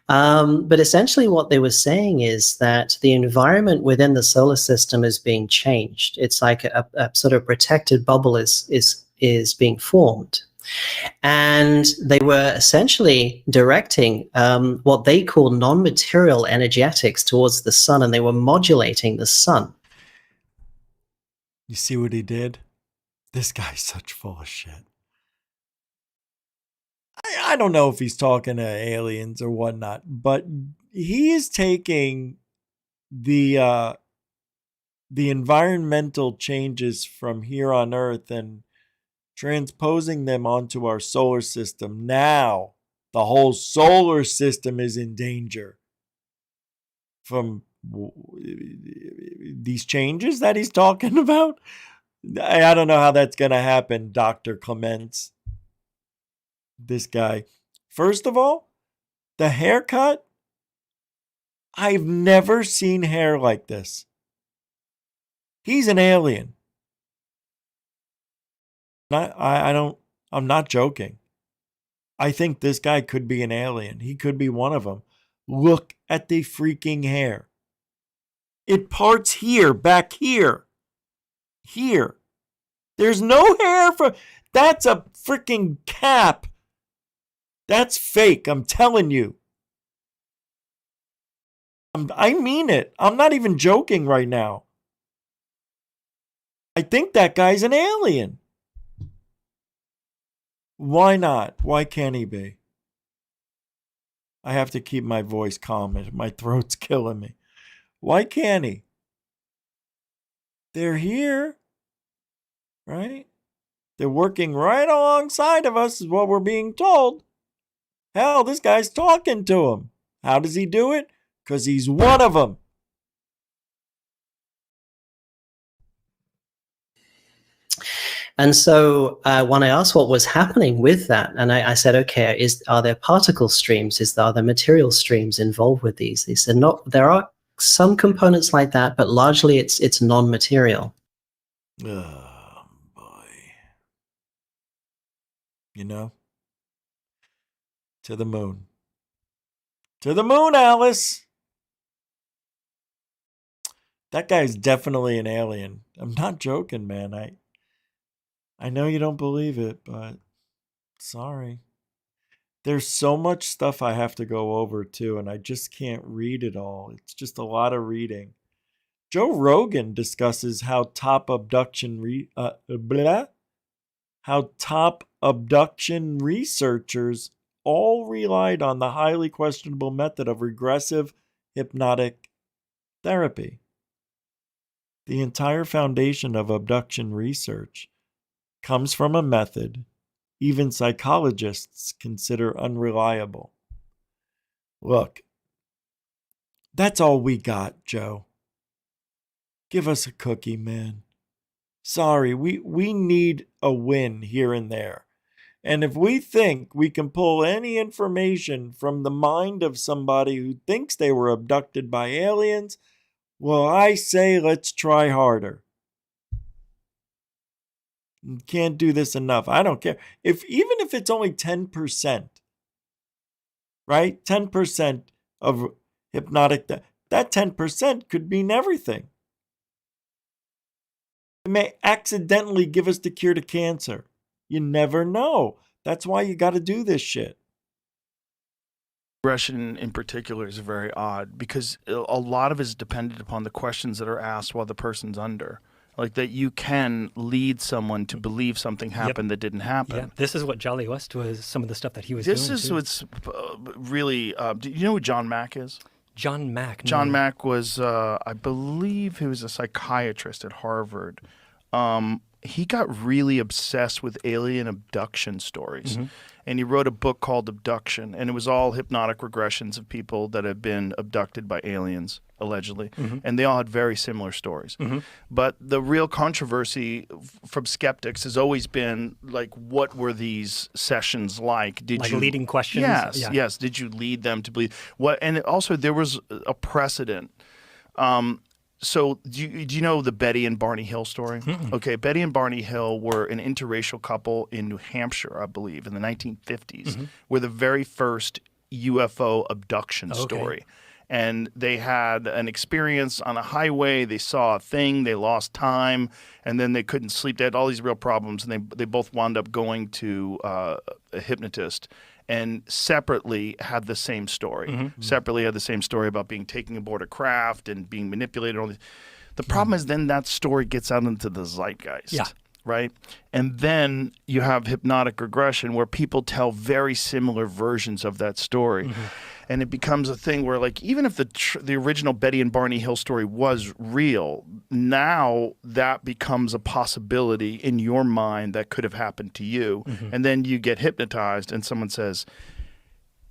But essentially what they were saying is that the environment within the solar system is being changed. It's like a sort of protected bubble is being formed. And they were essentially directing what they call non-material energetics towards the sun, and they were modulating the sun. You see what he did? This guy's such full of shit. I don't know if he's talking to aliens or whatnot, but he is taking the environmental changes from here on Earth and transposing them onto our solar system. Now, the whole solar system is in danger from these changes that he's talking about. I don't know how that's going to happen, Dr. Clements. This guy. First of all, the haircut. I've never seen hair like this. He's an alien. I'm not joking. I think this guy could be an alien. He could be one of them. Look at the freaking hair. It parts here, back here. Here. There's no hair for... That's a freaking cap. That's fake, I'm telling you. I mean it. I'm not even joking right now. I think that guy's an alien. Why not? Why can't he be? I have to keep my voice calm. My throat's killing me. Why can't he? They're here, right? They're working right alongside of us, is what we're being told. Hell, this guy's talking to him. How does he do it? Because he's one of them. And so when I asked what was happening with that, and I said, okay, are there particle streams? Are there material streams involved with these? They said, no, there are some components like that, but largely it's non-material. Oh, boy. You know? To the moon. To the moon, Alice! That guy's definitely an alien. I'm not joking, man. I know you don't believe it, but sorry. There's so much stuff I have to go over too, and I just can't read it all. It's just a lot of reading. Joe Rogan discusses how top abduction researchers all relied on the highly questionable method of regressive hypnotic therapy. The entire foundation of abduction research comes from a method even psychologists consider unreliable. Look, that's all we got, Joe. Give us a cookie, man. Sorry, we need a win here and there. And if we think we can pull any information from the mind of somebody who thinks they were abducted by aliens, well, I say let's try harder. Can't do this enough. I don't care. Even if it's only 10%, right? 10% of hypnotic, that 10% could mean everything. It may accidentally give us the cure to cancer. You never know. That's why you got to do this shit. Regression in particular is very odd because a lot of it is dependent upon the questions that are asked while the person's under. Like that you can lead someone to believe something happened that didn't happen. Yeah, this is what Jolly West was, some of the stuff that he was doing. This is too. what's really, do you know who John Mack is? John Mack. John Mack was, I believe he was a psychiatrist at Harvard. He got really obsessed with alien abduction stories. Mm-hmm. And he wrote a book called Abduction, and it was all hypnotic regressions of people that had been abducted by aliens, allegedly. Mm-hmm. And they all had very similar stories. Mm-hmm. But the real controversy from skeptics has always been, like, what were these sessions like? Did you leading questions? Yes. Did you lead them to believe? And also, there was a precedent. So do you know the Betty and Barney Hill story? Mm-mm. Okay, Betty and Barney Hill were an interracial couple in New Hampshire, I believe, in the 1950s, mm-hmm. were the very first UFO abduction story. And they had an experience on a highway. They saw a thing. They lost time, and then they couldn't sleep. They had all these real problems, and they both wound up going to a hypnotist. And separately had the same story. Mm-hmm. Separately had the same story about being taken aboard a craft and being manipulated. All these. The problem is then that story gets out into the zeitgeist. Yeah. Right? And then you have hypnotic regression where people tell very similar versions of that story. Mm-hmm. And it becomes a thing where, like, even if the original Betty and Barney Hill story was real, now that becomes a possibility in your mind that could have happened to you. Mm-hmm. And then you get hypnotized and someone says,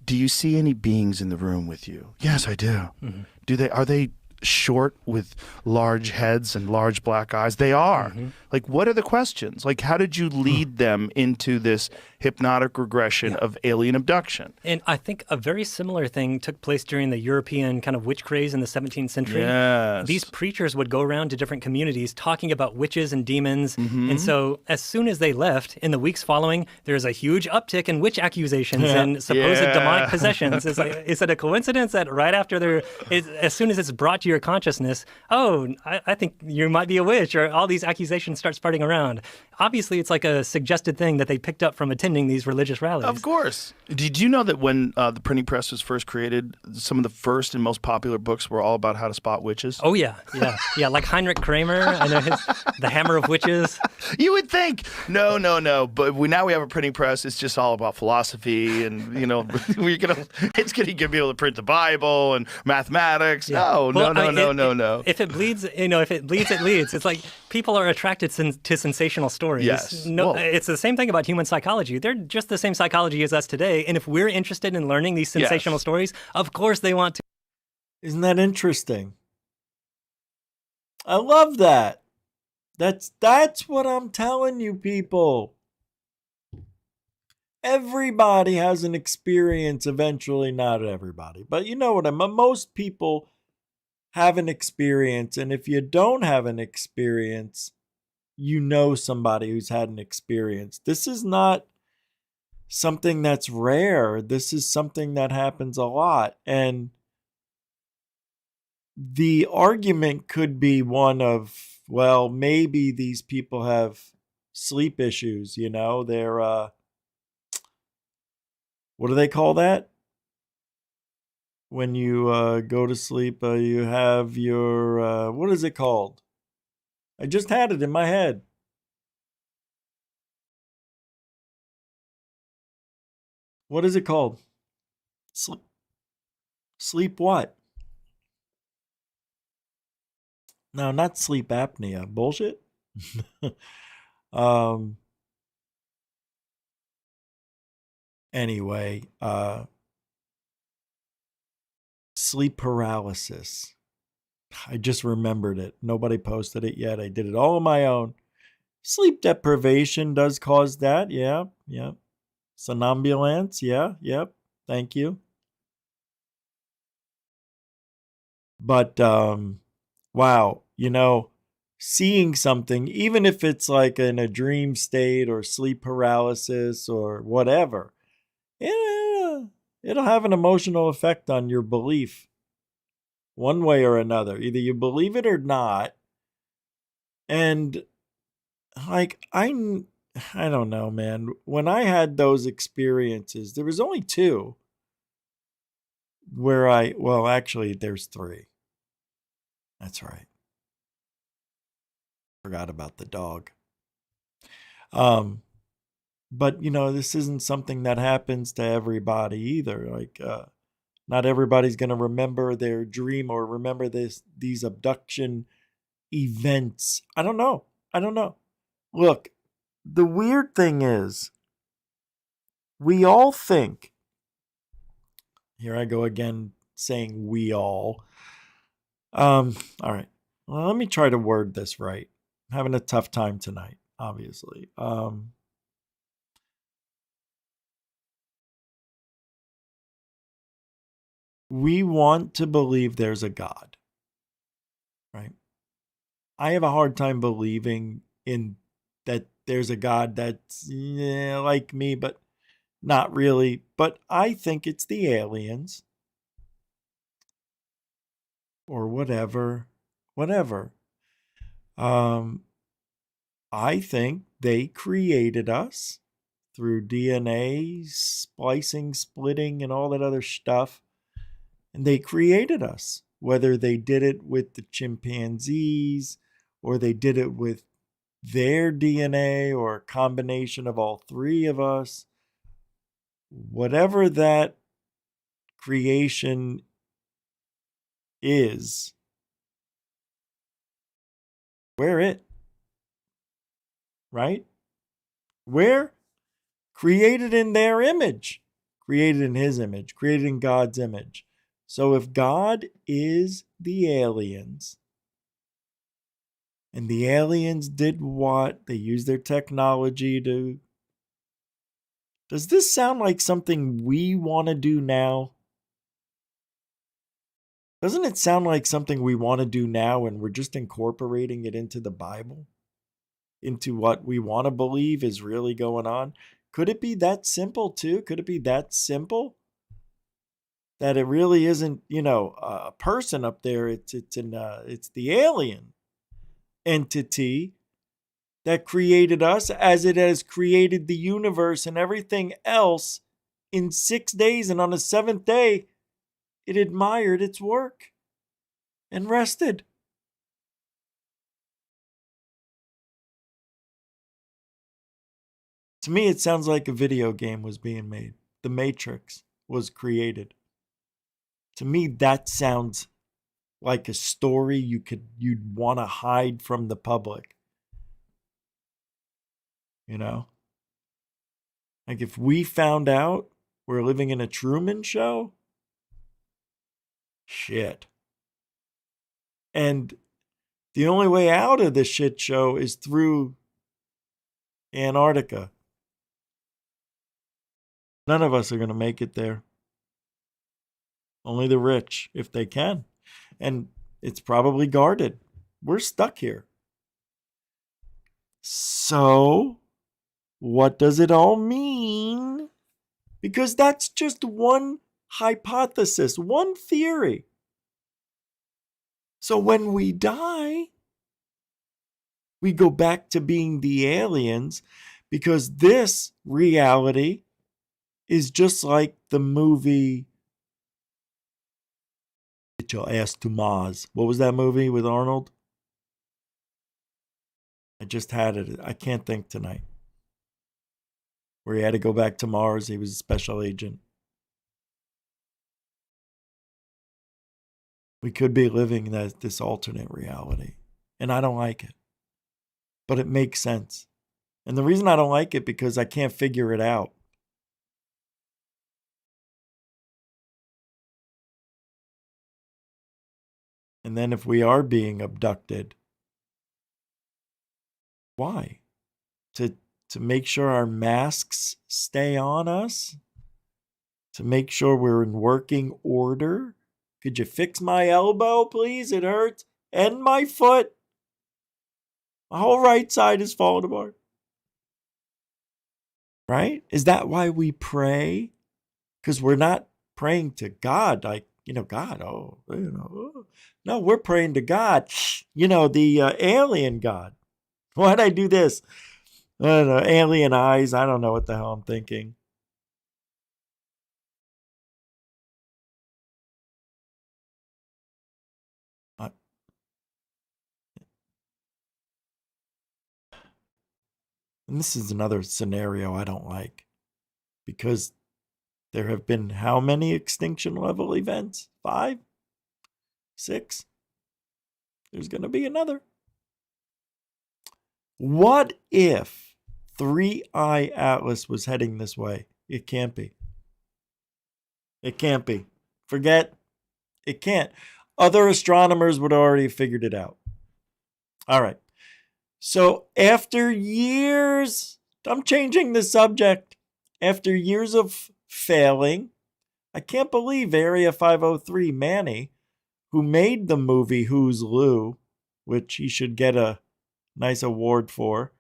do you see any beings in the room with you? Yes, I do. Mm-hmm. Are they short with large heads and large black eyes? They are. Mm-hmm. Like, what are the questions? Like, how did you lead them into this hypnotic regression of alien abduction? And I think a very similar thing took place during the European kind of witch craze in the 17th century. Yes. These preachers would go around to different communities talking about witches and demons. Mm-hmm. And so as soon as they left, in the weeks following, there's a huge uptick in witch accusations and supposed demonic possessions. Is it a coincidence that right after as soon as it's brought to your consciousness, I think you might be a witch, or all these accusations start spreading around? Obviously, it's like a suggested thing that they picked up from attending these religious rallies. Of course. Did you know that when the printing press was first created, some of the first and most popular books were all about how to spot witches? Oh, yeah. Like Heinrich Kramer. I know The Hammer of Witches. You would think. No. But now we have a printing press. It's just all about philosophy, and it's going to be able to print the Bible and mathematics. Yeah. No. If it bleeds, it leads. It's like people are attracted to sensational stories. Yes. It's the same thing about human psychology. They're just the same psychology as us today. And if we're interested in learning these sensational stories, of course they want to. Isn't that interesting? I love that. That's what I'm telling you, people. Everybody has an experience eventually, not everybody. But you know what I mean? Most people have an experience, and if you don't have an experience, you know somebody who's had an experience. This is not something that's rare. This is something that happens a lot. And the argument could be one of, well, maybe these people have sleep issues, you know, they're what do they call that? When you go to sleep, you have your what is it called? I just had it in my head. What is it called? Sleep what? No, not sleep apnea. Bullshit. um anyway, sleep paralysis. I just remembered it. Nobody posted it yet. I did it all on my own. Sleep deprivation does cause that. Yeah, yeah. Somnambulance. Yeah, yep. Thank you. But wow, you know, seeing something, even if it's like in a dream state or sleep paralysis or whatever, it'll have an emotional effect on your belief one way or another. Either you believe it or not. And like I don't know, man. When I had those experiences, there was only two where well, actually there's three. That's right. Forgot about the dog. But you know, this isn't something that happens to everybody either. Like not everybody's going to remember their dream or remember these abduction events. I don't know. Look, the weird thing is we all think, here I go again saying we all. All right. Well, let me try to word this right. I'm having a tough time tonight, obviously. We want to believe there's a God, right? I have a hard time believing in that there's a God that's like me, but not really. But I think it's the aliens or whatever. I think they created us through DNA splicing, splitting, and all that other stuff. And they created us, whether they did it with the chimpanzees or they did it with their DNA or a combination of all three of us. Whatever that creation is, we're it. Right? We're created in their image, created in his image, created in God's image. So if God is the aliens, and the aliens did what? They used their technology to... Does this sound like something we want to do now? Doesn't it sound like something we want to do now and we're just incorporating it into the Bible? Into what we want to believe is really going on? Could it be that simple too? Could it be that simple? That it really isn't, you know, a person up there. It's the alien entity that created us, as it has created the universe and everything else in 6 days, and on the seventh day, it admired its work and rested. To me, it sounds like a video game was being made. The Matrix was created. To me, that sounds like a story you'd want to hide from the public. You know? Like if we found out we're living in a Truman Show, shit. And The only way out of this shit show is through Antarctica. None of us are going to make it there. Only the rich, if they can. And it's probably guarded. We're stuck here. So, what does it all mean? Because that's just one hypothesis, one theory. So when we die, we go back to being the aliens, because this reality is just like the movie Get Your Ass to Mars. What was that movie with Arnold? I just had it. I can't think tonight. Where he had to go back to Mars. He was a special agent. We could be living this alternate reality. And I don't like it. But it makes sense. And the reason I don't like it because I can't figure it out. And then if we are being abducted, why? To make sure our masks stay on us? To make sure we're in working order? Could you fix my elbow, please? It hurts. And my foot. My whole right side is falling apart. Right? Is that why we pray? Because we're not praying to God, like, God, No, we're praying to God, the alien God. Why'd I do this? I don't know, alien eyes. I don't know what the hell I'm thinking. And this is another scenario I don't like. Because there have been how many extinction level events? 5? 6? There's going to be another. What if 3I Atlas was heading this way? It can't be. It can't be. Forget. It can't. Other astronomers would already have figured it out. All right. So after years, I'm changing the subject. After years of failing, I can't believe Area 503 Manny, who made the movie Who's Lou, which he should get a nice award for,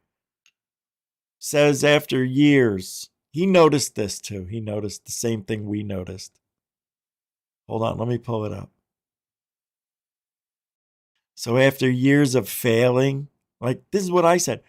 says after years, he noticed this too. He noticed the same thing we noticed. Hold on, let me pull it up. So after years of failing, like this is what I said,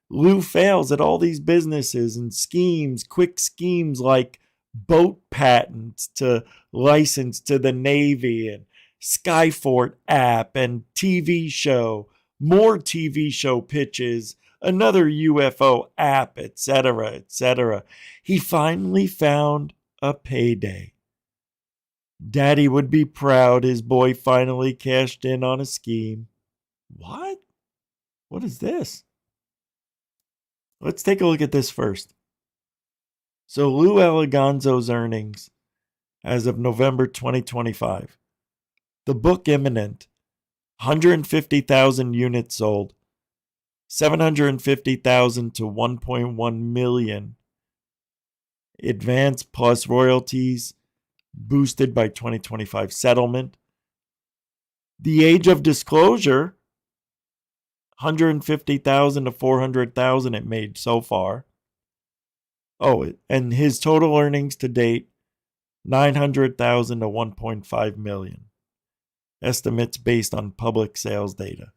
Lou fails at all these businesses and schemes, quick schemes like boat patents to license to the Navy and Skyfort app and TV show, more TV show pitches, another UFO app, etc., etc. He finally found a payday. Daddy would be proud his boy finally cashed in on a scheme. What? What is this? Let's take a look at this first. So Lou Eliganzo's earnings as of November 2025. The book imminent. 150,000 units sold. 750,000 to 1.1 million. Advance plus royalties boosted by 2025 settlement. The age of disclosure, 150,000 to 400,000 it made so far. Oh, and his total earnings to date, 900,000 to 1.5 million. Estimates based on public sales data.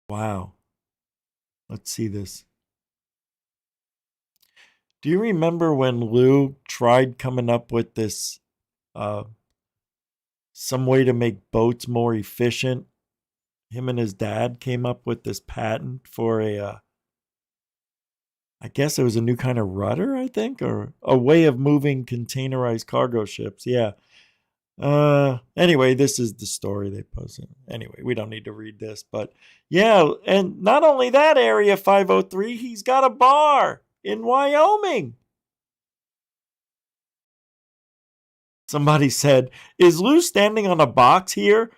Wow. Let's see this. Do you remember when Lou tried coming up with this, some way to make boats more efficient? Him and his dad came up with this patent for I guess it was a new kind of rudder, I think, or a way of moving containerized cargo ships. Yeah. Anyway, this is the story they posted. Anyway, we don't need to read this, but yeah, and not only that, Area 503, he's got a bar in Wyoming. Somebody said, is Lou standing on a box here?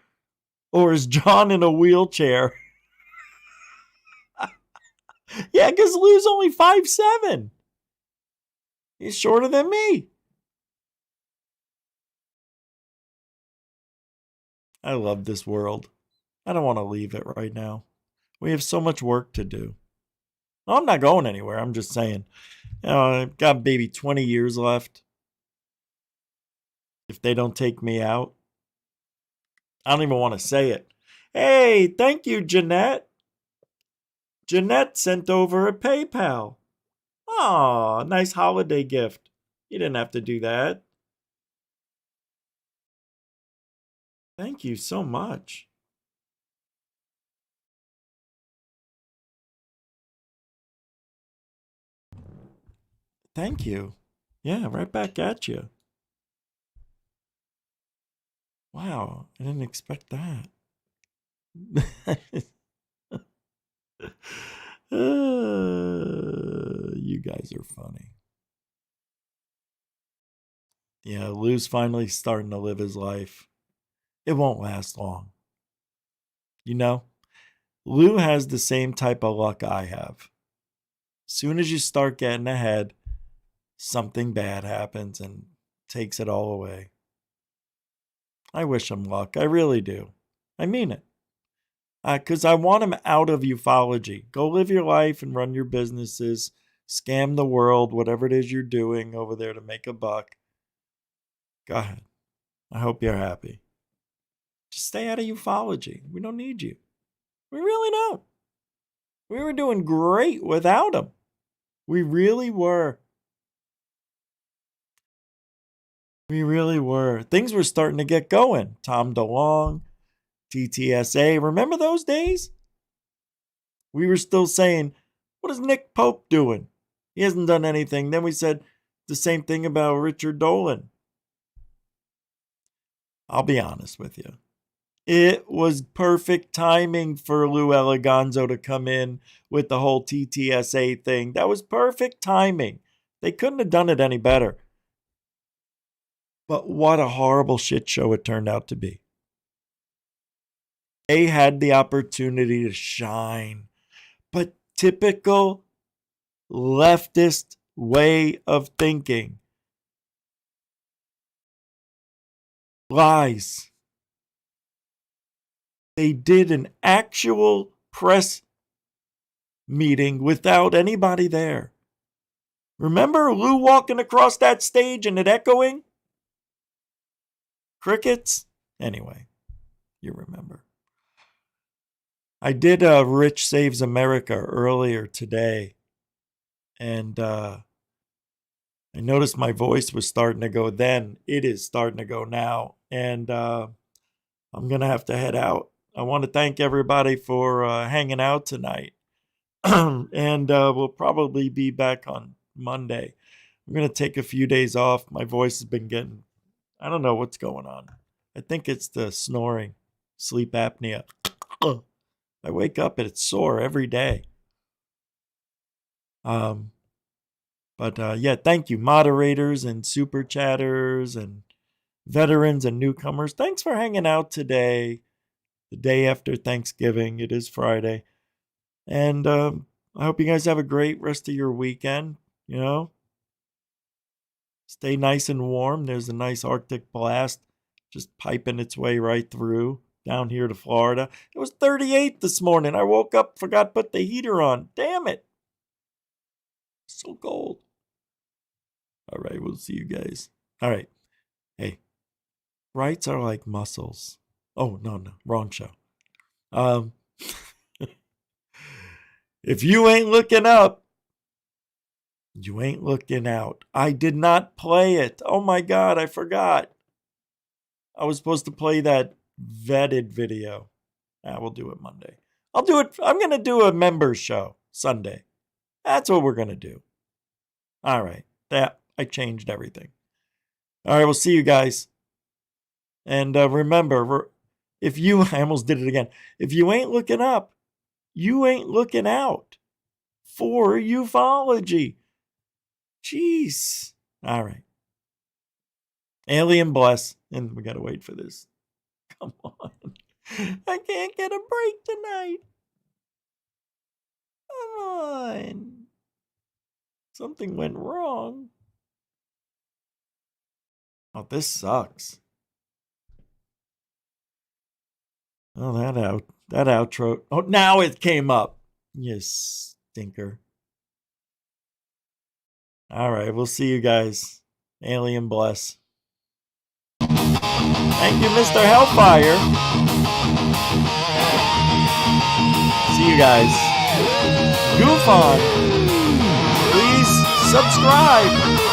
Or is John in a wheelchair? Yeah, because Lou's only 5'7". He's shorter than me. I love this world. I don't want to leave it right now. We have so much work to do. No, I'm not going anywhere. I'm just saying. I've got maybe 20 years left. If they don't take me out, I don't even want to say it. Hey, thank you, Jeanette. Jeanette sent over a PayPal. Aw, nice holiday gift. You didn't have to do that. Thank you so much. Thank you. Yeah, right back at you. Wow, I didn't expect that. You guys are funny. Yeah, Lou's finally starting to live his life. It won't last long. You know, Lou has the same type of luck I have. Soon as you start getting ahead, something bad happens and takes it all away. I wish him luck. I really do. I mean it. Because I want him out of ufology. Go live your life and run your businesses. Scam the world, whatever it is you're doing over there to make a buck. Go ahead. I hope you're happy. Just stay out of ufology. We don't need you. We really don't. We were doing great without him. We really were. We really were. Things were starting to get going. Tom DeLonge, TTSA. Remember those days? We were still saying, what is Nick Pope doing? He hasn't done anything. Then we said the same thing about Richard Dolan. I'll be honest with you. It was perfect timing for Lou Eliganzo to come in with the whole TTSA thing. That was perfect timing. They couldn't have done it any better. But what a horrible shit show it turned out to be. They had the opportunity to shine. But typical leftist way of thinking. Lies. They did an actual press meeting without anybody there. Remember Lou walking across that stage and it echoing? Crickets? Anyway, you remember. I did Rich Saves America earlier today, and I noticed my voice was starting to go then. It is starting to go now, and I'm going to have to head out. I want to thank everybody for hanging out tonight, and we'll probably be back on Monday. I'm going to take a few days off. My voice has been getting, I don't know what's going on. I think it's the snoring, sleep apnea. I wake up and it's sore every day. Yeah, thank you, moderators and super chatters and veterans and newcomers. Thanks for hanging out today, the day after Thanksgiving. It is Friday. And I hope you guys have a great rest of your weekend. You know, stay nice and warm. There's a nice Arctic blast just piping its way right through down here to Florida. It was 38 this morning. I woke up, forgot to put the heater on. Damn it. So cold. All right, we'll see you guys. All right. Hey, rights are like muscles. Oh, no, wrong show. If you ain't looking up, you ain't looking out. I did not play it. Oh my God, I forgot. I was supposed to play that vetted video. We'll do it Monday. I'll do it. I'm going to do a members show Sunday. That's what we're going to do. All right. I changed everything. All right. We'll see you guys. And remember, if you, I almost did it again. If you ain't looking up, you ain't looking out for ufology. Jeez. All right. Alien bless. And we got to wait for this. Come on. I can't get a break tonight. Come on. Something went wrong. Oh, this sucks. Oh, that outro. Oh, now it came up. You stinker. All right, we'll see you guys. Alien bless. Thank you, Mr. Hellfire. See you guys. Goof on. Please subscribe.